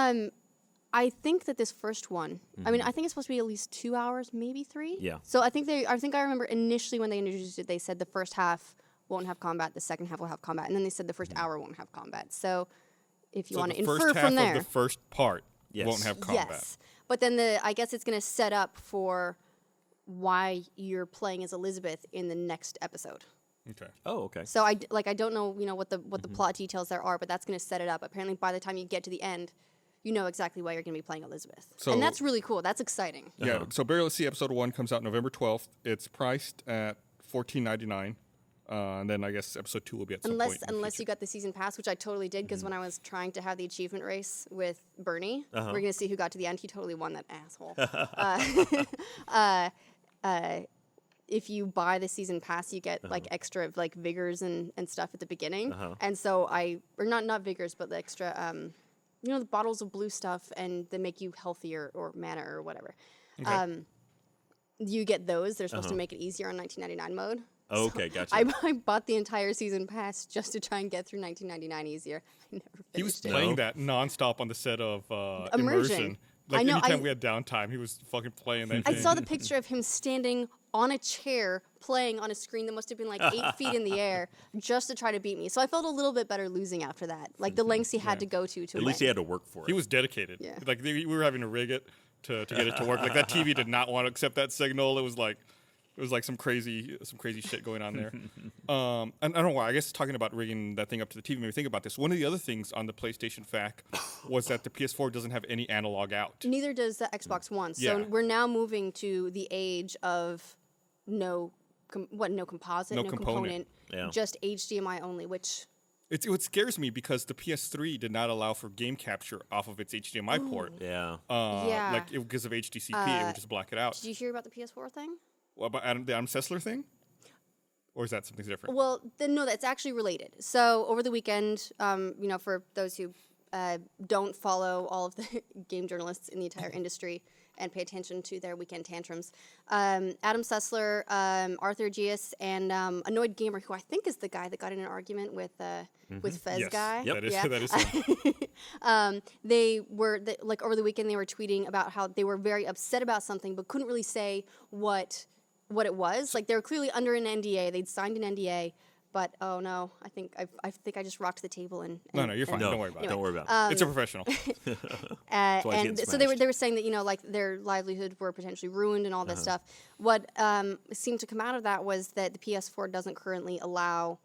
Speaker 2: I think that this first one, I mean, I think it's supposed to be at least 2 hours, maybe 3.
Speaker 3: Yeah.
Speaker 2: So I think I remember initially when they introduced it, they said the first half won't have combat, the second half will have combat, and then they said the first hour won't have combat. So if you want to infer from there,
Speaker 1: the first part won't have combat.
Speaker 2: Yes. But then I guess it's going to set up for why you're playing as Elizabeth in the next episode.
Speaker 1: Okay.
Speaker 3: Oh, okay.
Speaker 2: So I don't know, what the plot details there are, but that's going to set it up. Apparently by the time you get to the end, you know exactly why you're going to be playing Elizabeth. And that's really cool. That's exciting.
Speaker 1: Yeah. So Burial at Sea episode 1 comes out November 12th. It's priced at $14.99. And then I guess episode 2 will be at some point.
Speaker 2: Unless you got the season pass, which I totally did, because when I was trying to have the achievement race with Bernie, we're going to see who got to the end. He totally won, that asshole. If you buy the season pass, you get extra vigors and stuff at the beginning. And so not vigors, but the extra, the bottles of blue stuff, and they make you healthier or mana or whatever.
Speaker 1: Okay.
Speaker 2: You get those. They're supposed to make it easier on 1999 mode.
Speaker 3: Oh, okay, gotcha.
Speaker 2: I bought the entire season pass just to try and get through 1999 easier. I never finished
Speaker 1: He was
Speaker 2: it.
Speaker 1: playing that nonstop on the set of Immersion.
Speaker 2: I know,
Speaker 1: anytime we had downtime, he was fucking playing that
Speaker 2: I
Speaker 1: game.
Speaker 2: saw the picture of him standing on a chair playing on a screen that must have been 8 feet in the air just to try to beat me. So I felt a little bit better losing after that. The lengths he had to go to
Speaker 3: At
Speaker 2: win.
Speaker 3: least he had to work for it.
Speaker 1: He was dedicated.
Speaker 2: Yeah.
Speaker 1: We were having to rig it to get it to work. That TV did not want to accept that signal. It was some crazy shit going on there. And I don't know why. I guess talking about rigging that thing up to the TV made me think about this. One of the other things on the PlayStation FAQ was that the PS4 doesn't have any analog out.
Speaker 2: Neither does the Xbox One. So
Speaker 1: Yeah.
Speaker 2: we're now moving to the age of no composite, no component, just HDMI only, which...
Speaker 1: What scares me because the PS3 did not allow for game capture off of its HDMI port.
Speaker 3: Yeah.
Speaker 1: Because of HDCP, it would just black it out.
Speaker 2: Did you hear about the PS4 thing?
Speaker 1: What about the Adam Sessler thing? Or is that something different?
Speaker 2: Well, no, that's actually related. So over the weekend, for those who don't follow all of the game journalists in the entire industry and pay attention to their weekend tantrums, Adam Sessler, Arthur Gies, and Annoyed Gamer, who I think is the guy that got in an argument with Fez
Speaker 1: Yes.
Speaker 2: guy.
Speaker 1: Yep. That is him.
Speaker 2: They were over the weekend. They were tweeting about how they were very upset about something, but couldn't really say what it was. They were clearly under an NDA. They'd signed an NDA, but oh no, I think I just rocked the table and
Speaker 1: No, you're fine.
Speaker 3: No,
Speaker 1: Don't worry about it.
Speaker 3: Don't worry about it.
Speaker 1: It's a professional.
Speaker 2: and so they were saying that their livelihood were potentially ruined and all this stuff. What seemed to come out of that was that the PS4 doesn't currently allow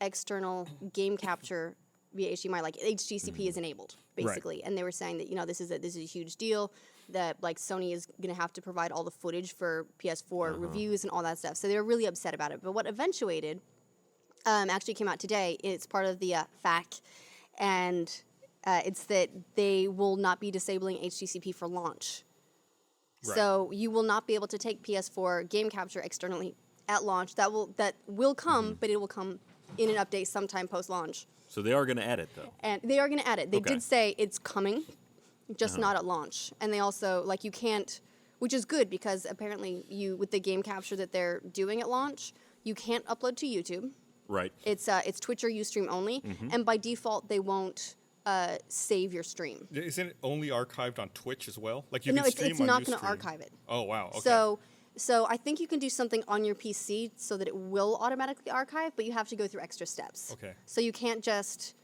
Speaker 2: external game capture via HDMI. HDCP is enabled basically,
Speaker 1: Right.
Speaker 2: and they were saying that this is a huge deal. That Sony is going to have to provide all the footage for PS4 reviews and all that stuff. So they were really upset about it. But what eventuated actually came out today. It's part of the FAQ, and it's that they will not be disabling HDCP for launch.
Speaker 1: Right.
Speaker 2: So you will not be able to take PS4 game capture externally at launch. That will come, but it will come in an update sometime post-launch.
Speaker 3: So they are going to add it, though.
Speaker 2: And they are going to add it. They
Speaker 3: Okay.
Speaker 2: did say it's coming, just not at launch. And they also, you can't, which is good because apparently with the game capture that they're doing at launch, you can't upload to YouTube.
Speaker 3: Right.
Speaker 2: It's Twitch or Ustream only. And by default, they won't save your stream.
Speaker 1: Isn't it only archived on Twitch as well? Like you
Speaker 2: No,
Speaker 1: can stream
Speaker 2: it's
Speaker 1: on
Speaker 2: not going to
Speaker 1: Ustream.
Speaker 2: archive it.
Speaker 1: Oh wow. Okay.
Speaker 2: So I think you can do something on your PC so that it will automatically archive, but you have to go through extra steps.
Speaker 1: Okay.
Speaker 2: So you can't just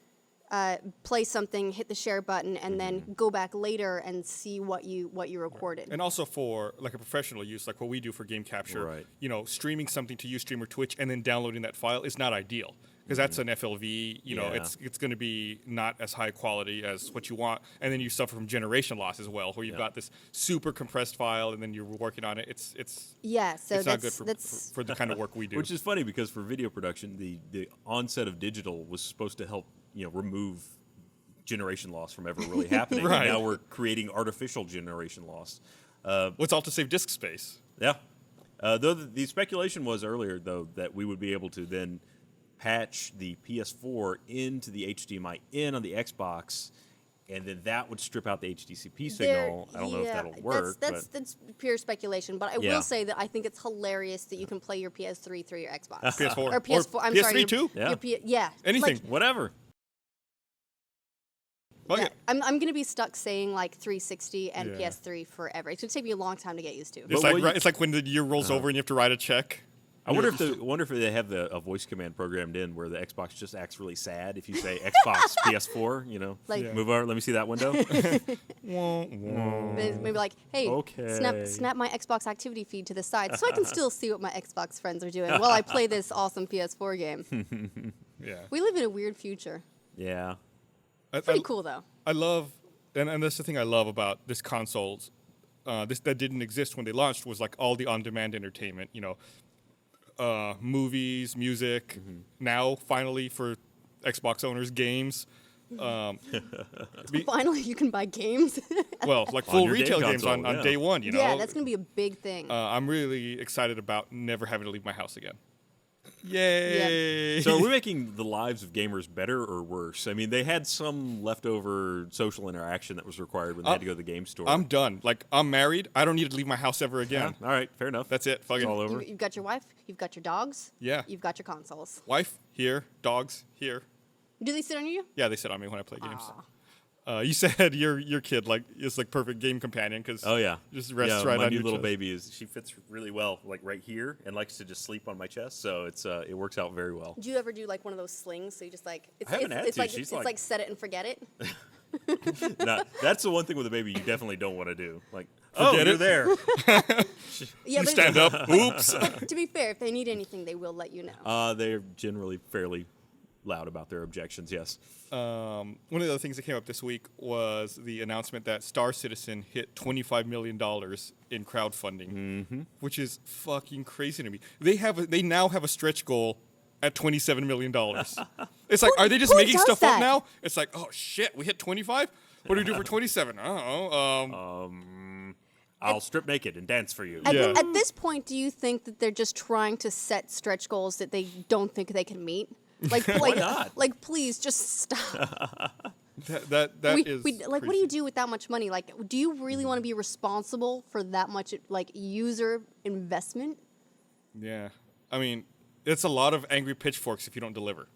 Speaker 2: play something, hit the share button, and then go back later and see what you recorded.
Speaker 1: And also for like a professional use, like what we do for game capture,
Speaker 3: Right.
Speaker 1: you know, streaming something to Ustream or Twitch and then downloading that file is not ideal because that's an FLV. You know,
Speaker 3: Yeah.
Speaker 1: it's going to be not as high quality as what you want, and then you suffer from generation loss as well, where you've got this super compressed file and then you're working on it. It's
Speaker 2: Yeah, so
Speaker 1: it's not good
Speaker 2: that's
Speaker 1: for the kind of work we do.
Speaker 3: Which is funny because for video production, the onset of digital was supposed to help remove generation loss from ever really happening.
Speaker 1: Right.
Speaker 3: And now we're creating artificial generation loss.
Speaker 1: What's all to save disk space?
Speaker 3: Yeah. Though the speculation was earlier, though, that we would be able to then patch the PS4 into the HDMI in on the Xbox, and then that would strip out the HDCP signal. I don't know if that'll work.
Speaker 2: That's pure speculation, but I
Speaker 3: Yeah.
Speaker 2: will say that I think it's hilarious that you can play your PS3 through your Xbox.
Speaker 1: PS4.
Speaker 2: Or PS4, I'm
Speaker 1: PS3
Speaker 2: sorry.
Speaker 1: too?
Speaker 3: Yeah.
Speaker 1: Anything.
Speaker 2: Like,
Speaker 3: Whatever.
Speaker 1: Fuck
Speaker 2: yeah,
Speaker 1: it.
Speaker 2: I'm going to be stuck saying like 360 and
Speaker 1: Yeah.
Speaker 2: PS3 forever. It's going to take me a long time to get used to.
Speaker 1: It's
Speaker 3: But
Speaker 1: like it's like when the year rolls over and you have to write a check.
Speaker 3: I wonder if they have a voice command programmed in where the Xbox just acts really sad if you say Xbox PS4.
Speaker 2: Like- Yeah.
Speaker 3: Move over. Let me see that window.
Speaker 2: Maybe like, hey,
Speaker 3: Okay.
Speaker 2: snap my Xbox activity feed to the side so I can still see what my Xbox friends are doing while I play this awesome PS4 game.
Speaker 1: Yeah.
Speaker 2: We live in a weird future.
Speaker 3: Yeah.
Speaker 2: Pretty cool though.
Speaker 1: I love, and that's the thing I love about this consoles. This that didn't exist when they launched was like all the on-demand entertainment. Movies, music. Now, finally, for Xbox owners, games.
Speaker 2: Finally, you can buy games.
Speaker 1: Well, like
Speaker 3: On
Speaker 1: full
Speaker 3: your game
Speaker 1: retail games
Speaker 3: console,
Speaker 1: on
Speaker 3: yeah.
Speaker 1: day one.
Speaker 2: Yeah, that's going to be a big thing.
Speaker 1: I'm really excited about never having to leave my house again. Yay!
Speaker 3: So are we making the lives of gamers better or worse? I mean, they had some leftover social interaction that was required when they had to go to the game store.
Speaker 1: I'm done. Like, I'm married. I don't need to leave my house ever again.
Speaker 3: All right, fair enough.
Speaker 1: That's it. Fucking
Speaker 3: It's all over.
Speaker 2: You've got your wife, you've got your dogs,
Speaker 1: Yeah.
Speaker 2: you've got your consoles.
Speaker 1: Wife here, dogs here.
Speaker 2: Do they sit on you?
Speaker 1: Yeah, they sit on me when I play games. You said your kid is like perfect game companion because
Speaker 3: Oh yeah,
Speaker 1: just rests
Speaker 3: yeah,
Speaker 1: right
Speaker 3: my
Speaker 1: on
Speaker 3: new
Speaker 1: your
Speaker 3: little
Speaker 1: chest.
Speaker 3: baby she fits really well, like right here, and likes to just sleep on my chest. So it works out very well.
Speaker 2: Do you ever do like one of those slings? So you just like it's,
Speaker 3: I haven't
Speaker 2: it's,
Speaker 3: had
Speaker 2: it's
Speaker 3: to.
Speaker 2: like
Speaker 3: She's
Speaker 2: it's
Speaker 3: like-
Speaker 2: like set it and forget it.
Speaker 3: Nah, that's the one thing with a baby you definitely don't want to do. Like,
Speaker 1: Forget
Speaker 3: you're
Speaker 1: it.
Speaker 3: there.
Speaker 2: Yeah, but
Speaker 1: Stand up. Oops.
Speaker 2: to be fair, if they need anything, they will let you know.
Speaker 3: They're generally fairly loud about their objections. Yes.
Speaker 1: One of the other things that came up this week was the announcement that Star Citizen hit $25 million in crowdfunding, which is fucking crazy to me. They now have a stretch goal at $27 million. It's like, are they just
Speaker 2: who
Speaker 1: making
Speaker 2: does
Speaker 1: stuff
Speaker 2: that?
Speaker 1: up now? It's like, oh shit, we hit 25? What do we do for 27? I don't know.
Speaker 3: I'll strip naked and dance for you.
Speaker 1: Yeah.
Speaker 2: At this point, do you think that they're just trying to set stretch goals that they don't think they can meet? Like,
Speaker 3: not?
Speaker 2: like, please just stop.
Speaker 1: That is
Speaker 2: like, what do
Speaker 1: crazy.
Speaker 2: you do with that much money? Like, do you really want to be responsible for that much, like, user investment?
Speaker 1: Yeah. I mean, it's a lot of angry pitchforks if you don't deliver.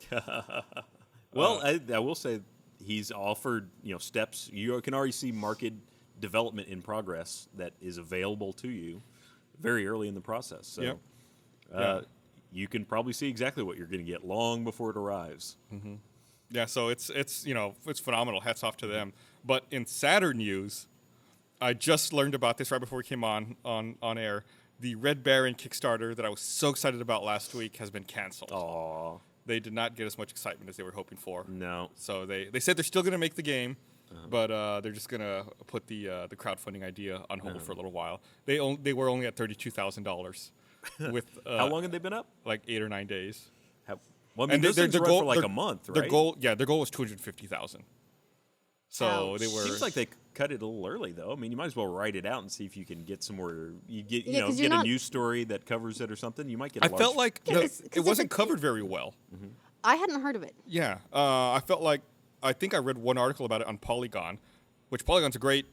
Speaker 3: Well, I will say he's offered steps. You can already see market development in progress that is available to you very early in the process. So
Speaker 1: Yep. Yeah.
Speaker 3: you can probably see exactly what you're going to get long before it arrives.
Speaker 1: Yeah, so it's phenomenal. Hats off to them. But in sadder news, I just learned about this right before we came on air. The Red Baron Kickstarter that I was so excited about last week has been canceled.
Speaker 3: Aw,
Speaker 1: They did not get as much excitement as they were hoping for.
Speaker 3: no.
Speaker 1: So they said they're still going to make the game, but they're just going to put the crowdfunding idea on hold for a little while. They were only at $32,000 with
Speaker 3: How long have they been up?
Speaker 1: like 8 or 9 days.
Speaker 3: Well, I mean, those things run for like a month, right?
Speaker 1: Their goal was $250,000. So
Speaker 2: Ouch.
Speaker 1: they were.
Speaker 3: Seems like they cut it a little early, though. I mean, you might as well write it out and see if you can get some more. You get,
Speaker 2: Yeah, 'cause you're
Speaker 3: get a
Speaker 2: not-
Speaker 3: news story that covers it or something. You might get.
Speaker 1: I felt like
Speaker 2: Yeah, 'cause
Speaker 1: it
Speaker 2: if
Speaker 1: wasn't
Speaker 2: it-
Speaker 1: covered very well.
Speaker 2: I hadn't heard of it.
Speaker 1: Yeah, I felt like I think I read one article about it on Polygon, which Polygon's a great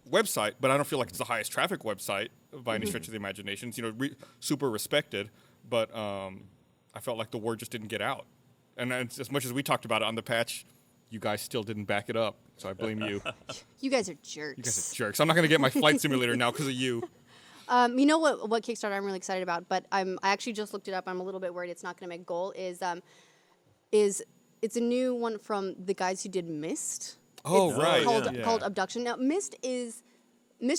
Speaker 1: website, but I don't feel like it's the highest traffic website by any stretch of the imagination. It's, super respected, but I felt like the word just didn't get out. And as much as we talked about it on the patch, you guys still didn't back it up, so I blame you.
Speaker 2: You guys are jerks.
Speaker 1: You guys are jerks. I'm not going to get my flight simulator now because of you.
Speaker 2: You know what Kickstarter I'm really excited about, but I actually just looked it up. I'm a little bit worried it's not going to make goal. Is it's a new one from the guys who did Myst.
Speaker 1: Oh,
Speaker 2: It's
Speaker 1: right.
Speaker 2: Called Abduction. Now Myst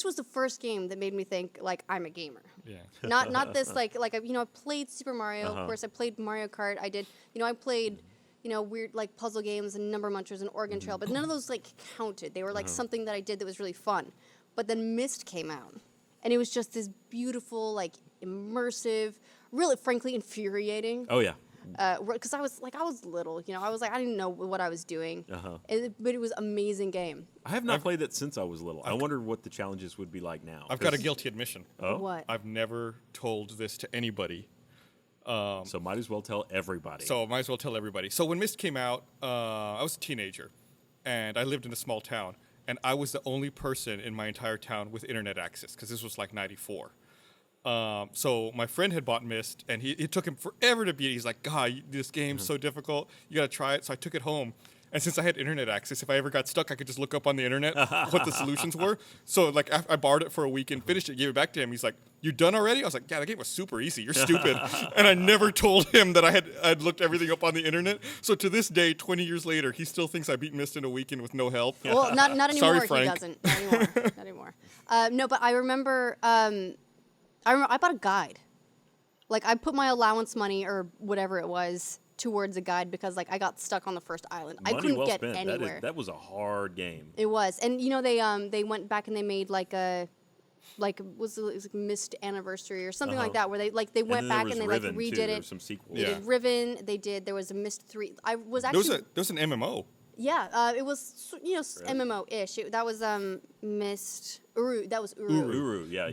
Speaker 2: was the first game that made me think like I'm a gamer.
Speaker 1: Yeah.
Speaker 2: Not this like I played Super Mario. Of course, I played Mario Kart. I did I played weird like puzzle games and Number Munchers and Oregon Trail, but none of those like counted. They were like something that I did that was really fun. But then Myst came out, and it was just this beautiful, like immersive, really frankly infuriating.
Speaker 3: Oh yeah.
Speaker 2: Because I was little, I was like I didn't know what I was doing, but it was an amazing game.
Speaker 3: I have not played that since I was little. I wonder what the challenges would be like now.
Speaker 1: I've got a guilty admission.
Speaker 3: Oh?
Speaker 2: What?
Speaker 1: I've never told this to anybody.
Speaker 3: So might as well tell everybody.
Speaker 1: So when Myst came out, I was a teenager, and I lived in a small town, and I was the only person in my entire town with internet access, because this was like 94. So my friend had bought Myst, and it took him forever to beat it. He's like, God, this game's so difficult. You got to try it. So I took it home. And since I had internet access, if I ever got stuck, I could just look up on the internet what the solutions were. So like I borrowed it for a week and finished it, gave it back to him. He's like, you done already? I was like, yeah, the game was super easy. You're stupid. And I never told him that I'd looked everything up on the internet. So to this day, 20 years later, he still thinks I beat Myst in a weekend with no help.
Speaker 2: Well, not anymore.
Speaker 1: Sorry, Frank.
Speaker 2: He doesn't. Not anymore. Not anymore. No, but I remember I bought a guide. Like I put my allowance money or whatever it was towards a guide because like I got stuck on the first island. I couldn't get anywhere.
Speaker 3: That was a hard game.
Speaker 2: It was, and they went back and they made like it was like Myst Anniversary or something like that, where they went back and they like redid it.
Speaker 3: There was some sequels.
Speaker 2: They did Riven. There was a Myst 3. I was actually
Speaker 1: There was an MMO.
Speaker 2: Yeah, it was MMO-ish. That was Myst Uru. That was Uru.
Speaker 3: Uru, yeah.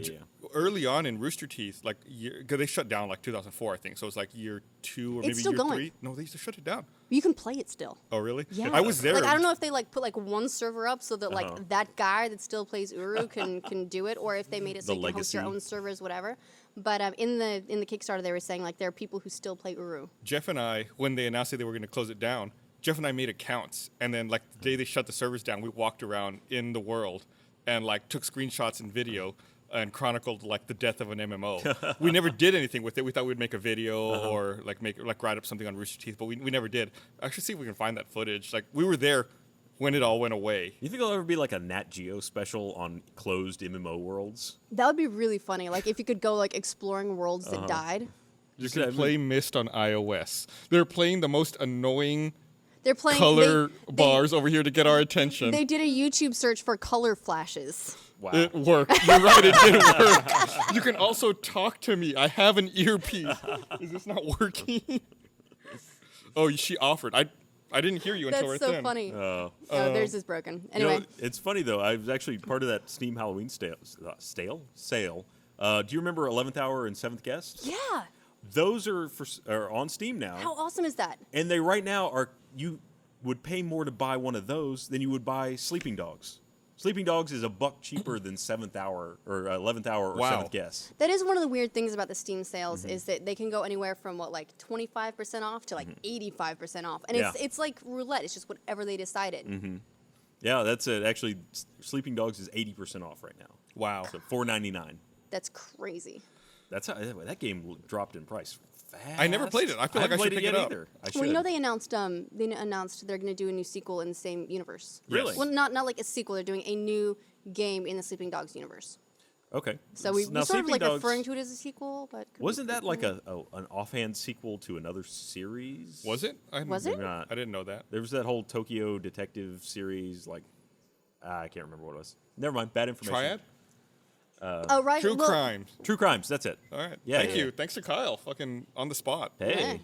Speaker 1: Early on in Rooster Teeth, because they shut down like 2004, I think. So it was like year 2 or maybe
Speaker 2: still
Speaker 1: year
Speaker 2: going.
Speaker 1: 3. No, they used to shut it down.
Speaker 2: You can play it still.
Speaker 1: Oh, really?
Speaker 2: Yeah.
Speaker 1: I was there.
Speaker 2: Like I don't know if they like put like one server up so that like that guy that still plays Uru can do it, or if they made it so you can host your own servers, whatever. But in the Kickstarter, they were saying like there are people who still play Uru.
Speaker 1: Jeff and I, when they announced that they were going to close it down, Jeff and I made accounts, and then like the day they shut the servers down, we walked around in the world and like took screenshots and video and chronicled like the death of an MMO. We never did anything with it. We thought we'd make a video or like write up something on Rooster Teeth, but we never did. Actually, see if we can find that footage. Like we were there when it all went away.
Speaker 3: You think there'll ever be like a Nat Geo special on closed MMO worlds?
Speaker 2: That would be really funny. Like if you could go like exploring worlds that died.
Speaker 1: You can play Myst on iOS. They're playing the most annoying
Speaker 2: They're playing
Speaker 1: color bars over here to get our attention.
Speaker 2: They did a YouTube search for color flashes.
Speaker 3: Wow.
Speaker 1: It worked. You're right, it did work. You can also talk to me. I have an earpiece. Is this not working? Oh, she offered. I didn't hear you until right then.
Speaker 2: That's so funny. Oh, theirs is broken. Anyway.
Speaker 3: It's funny, though. I was actually part of that Steam Halloween sale. Do you remember 11th Hour and 7th Guest?
Speaker 2: Yeah.
Speaker 3: Those are on Steam now.
Speaker 2: How awesome is that?
Speaker 3: And they right now you would pay more to buy one of those than you would buy Sleeping Dogs. Sleeping Dogs is $1 cheaper than 7th Hour or 11th Hour or 7th Guest.
Speaker 2: That is one of the weird things about the Steam sales is that they can go anywhere from 25% off to 85% off, and it's like roulette. It's just whatever they decided.
Speaker 3: Mm-hmm. Yeah, that's it. Actually, Sleeping Dogs is 80% off right now.
Speaker 1: Wow.
Speaker 3: So $4.99.
Speaker 2: That's crazy.
Speaker 3: That's how that game dropped in price fast.
Speaker 1: I never played it. I feel like I should pick it up.
Speaker 3: Either. I should.
Speaker 2: Well, they announced they're going to do a new sequel in the same universe.
Speaker 3: Really?
Speaker 2: Well, not like a sequel. They're doing a new game in the Sleeping Dogs universe.
Speaker 3: Okay.
Speaker 2: So we sort of referring to it as a sequel, but
Speaker 3: wasn't that like an offhand sequel to another series?
Speaker 1: Was it?
Speaker 2: Was it?
Speaker 1: I didn't know that.
Speaker 3: There was that whole Tokyo detective series. I can't remember what it was. Never mind. Bad information.
Speaker 1: Triad.
Speaker 2: Right.
Speaker 1: True Crimes.
Speaker 3: True Crimes. That's it.
Speaker 1: All right.
Speaker 3: Yeah,
Speaker 1: Thank you. Thanks to Kyle. Fucking on the spot.
Speaker 3: Hey.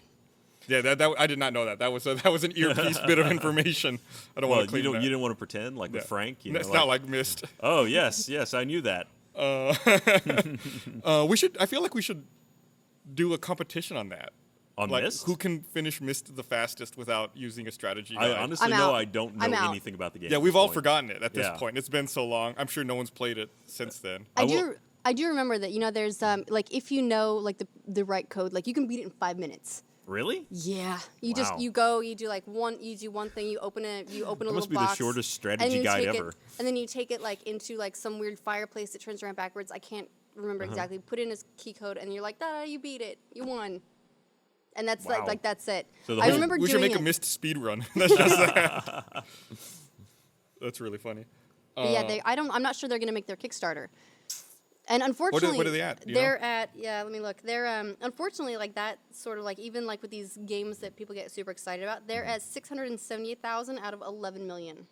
Speaker 1: Yeah, that I did not know that. That was an earpiece bit of information. I don't want to claim that.
Speaker 3: You didn't want to pretend like with Frank.
Speaker 1: It's not like Myst.
Speaker 3: Oh yes, I knew that.
Speaker 1: We should. I feel like we should do a competition on that.
Speaker 3: On Myst?
Speaker 1: Who can finish Myst the fastest without using a strategy
Speaker 3: I
Speaker 1: guide?
Speaker 3: honestly know I don't know anything about the game.
Speaker 1: Yeah, we've all forgotten it at this point. It's been so long. I'm sure no one's played it since then.
Speaker 2: I do remember that. There's if you know the right code, you can beat it in 5 minutes.
Speaker 3: Really?
Speaker 2: Yeah, you
Speaker 3: Wow.
Speaker 2: just you do like one thing, you open a little box.
Speaker 3: Must be the shortest strategy
Speaker 2: and
Speaker 3: guide
Speaker 2: take
Speaker 3: ever.
Speaker 2: and then you take it like into like some weird fireplace that turns around backwards. I can't remember exactly. Put in his key code, and you're like, "Da, you beat it, you won." And that's
Speaker 3: Wow.
Speaker 2: like that's it.
Speaker 3: So the
Speaker 2: I
Speaker 3: whole-
Speaker 2: remember
Speaker 1: We should
Speaker 2: doing
Speaker 1: make a
Speaker 2: it.
Speaker 1: Myst speed run. That's just that. That's really funny.
Speaker 2: But yeah, I'm not sure they're gonna make their Kickstarter. And unfortunately,
Speaker 1: what are they at? Do you
Speaker 2: They're
Speaker 1: know?
Speaker 2: at let me look. They're unfortunately like that sort of like even like with these games that people get super excited about. They're at 678,000 out of 11 million.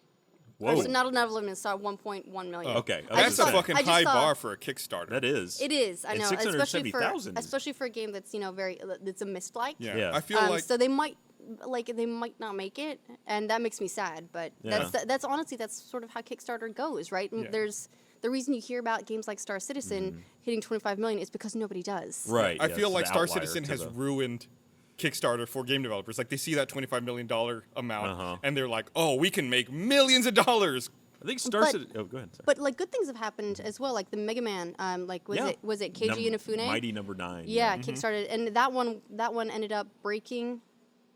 Speaker 3: Whoa.
Speaker 2: Or, so not 11 million, sorry, 1.1 million.
Speaker 3: Okay.
Speaker 2: I
Speaker 1: That's
Speaker 2: just
Speaker 1: a
Speaker 2: thought-
Speaker 1: fucking
Speaker 2: I just
Speaker 1: high
Speaker 2: thought-
Speaker 1: bar for a Kickstarter.
Speaker 3: That is.
Speaker 2: It is, I
Speaker 3: And
Speaker 2: know,
Speaker 3: 670,000 is-
Speaker 2: especially for a game that's very it's a Myst-like.
Speaker 1: Yeah.
Speaker 3: Yeah.
Speaker 1: I feel like
Speaker 2: So they might not make it, and that makes me sad. But
Speaker 3: Yeah.
Speaker 2: that's honestly that's sort of how Kickstarter goes, right? And
Speaker 1: Yeah.
Speaker 2: there's the reason you hear about games like Star Citizen hitting 25 million is because nobody does.
Speaker 3: Right.
Speaker 1: I
Speaker 3: yeah,
Speaker 1: feel
Speaker 3: it's
Speaker 1: like
Speaker 3: the
Speaker 1: Star
Speaker 3: outlier
Speaker 1: Citizen
Speaker 3: to
Speaker 1: has
Speaker 3: the-
Speaker 1: ruined Kickstarter for game developers. Like they see that $25 million amount
Speaker 3: Uh-huh.
Speaker 1: and they're like, "Oh, we can make millions of dollars."
Speaker 3: I think Star
Speaker 2: But-
Speaker 3: Citizen. Oh, go ahead. Sorry.
Speaker 2: But like good things have happened as well, like the Mega Man.
Speaker 3: Yeah.
Speaker 2: Was it KG Inafune?
Speaker 3: Mighty Number 9.
Speaker 2: Yeah, kickstarted, and that one ended up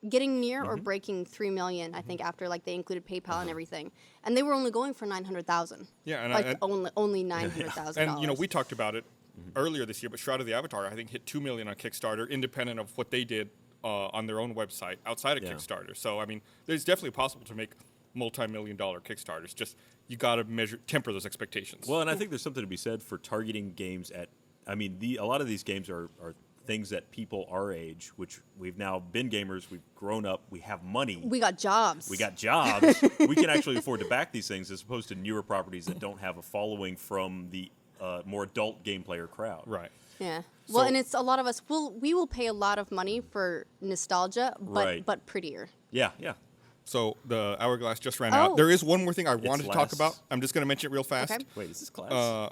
Speaker 2: getting near or breaking 3 million. I think after like they included PayPal and everything, and they were only going for 900,000.
Speaker 1: Yeah, and
Speaker 2: like only $900,000.
Speaker 1: And we talked about it earlier this year, but Shroud of the Avatar I think hit 2 million on Kickstarter, independent of what they did on their own website outside of
Speaker 3: Yeah.
Speaker 1: Kickstarter. So I mean, there's definitely possible to make multi-million-dollar Kickstarters. Just you got to temper those expectations.
Speaker 3: Well, and I think there's something to be said for targeting games at. I mean, a lot of these games are things that people our age, which we've now been gamers, we've grown up, we have money.
Speaker 2: We got jobs.
Speaker 3: We got jobs. We can actually afford to back these things as opposed to newer properties that don't have a following from the more adult game player crowd.
Speaker 1: Right.
Speaker 2: Yeah. Well,
Speaker 1: So-
Speaker 2: and it's a lot of us. We will pay a lot of money for nostalgia,
Speaker 3: Right.
Speaker 2: but prettier.
Speaker 3: Yeah, yeah.
Speaker 1: So the hourglass just ran
Speaker 2: Oh.
Speaker 1: out. There is one more thing I wanted to talk
Speaker 3: last.
Speaker 1: about. I'm just going to mention it real fast.
Speaker 2: Okay.
Speaker 3: Wait, is this class?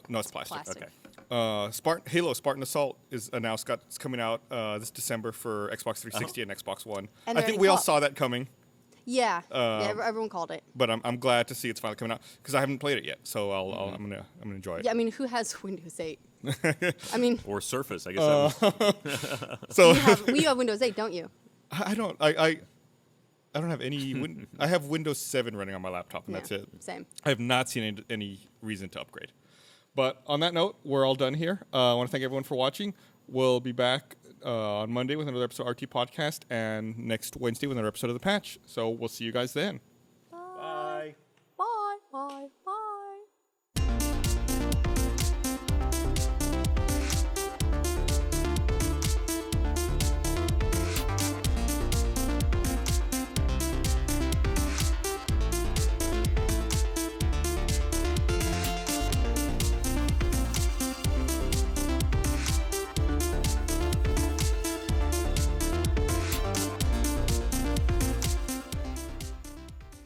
Speaker 1: No, it's plastic.
Speaker 2: Plastic.
Speaker 3: Okay.
Speaker 1: Halo Spartan Assault is announced. It's coming out this December for Xbox 360 and Xbox One.
Speaker 2: And
Speaker 1: I
Speaker 2: they're
Speaker 1: think
Speaker 2: in
Speaker 1: we all
Speaker 2: co-op.
Speaker 1: saw that coming,
Speaker 2: Yeah. Everyone called it.
Speaker 1: but I'm glad to see it's finally coming out because I haven't played it yet. So I'm gonna enjoy it.
Speaker 2: Yeah. I mean, who has Windows 8? I mean,
Speaker 3: Or Surface, I guess. That was,
Speaker 1: So
Speaker 2: you have Windows 8, don't you?
Speaker 1: I don't have any. I have Windows 7 running on my laptop, and that's
Speaker 2: Yeah,
Speaker 1: it.
Speaker 2: Same.
Speaker 1: I have not seen any reason to upgrade. But on that note, we're all done here. I want to thank everyone for watching. We'll be back on Monday with another episode of RT Podcast, and next Wednesday with another episode of The Patch. So we'll see you guys then.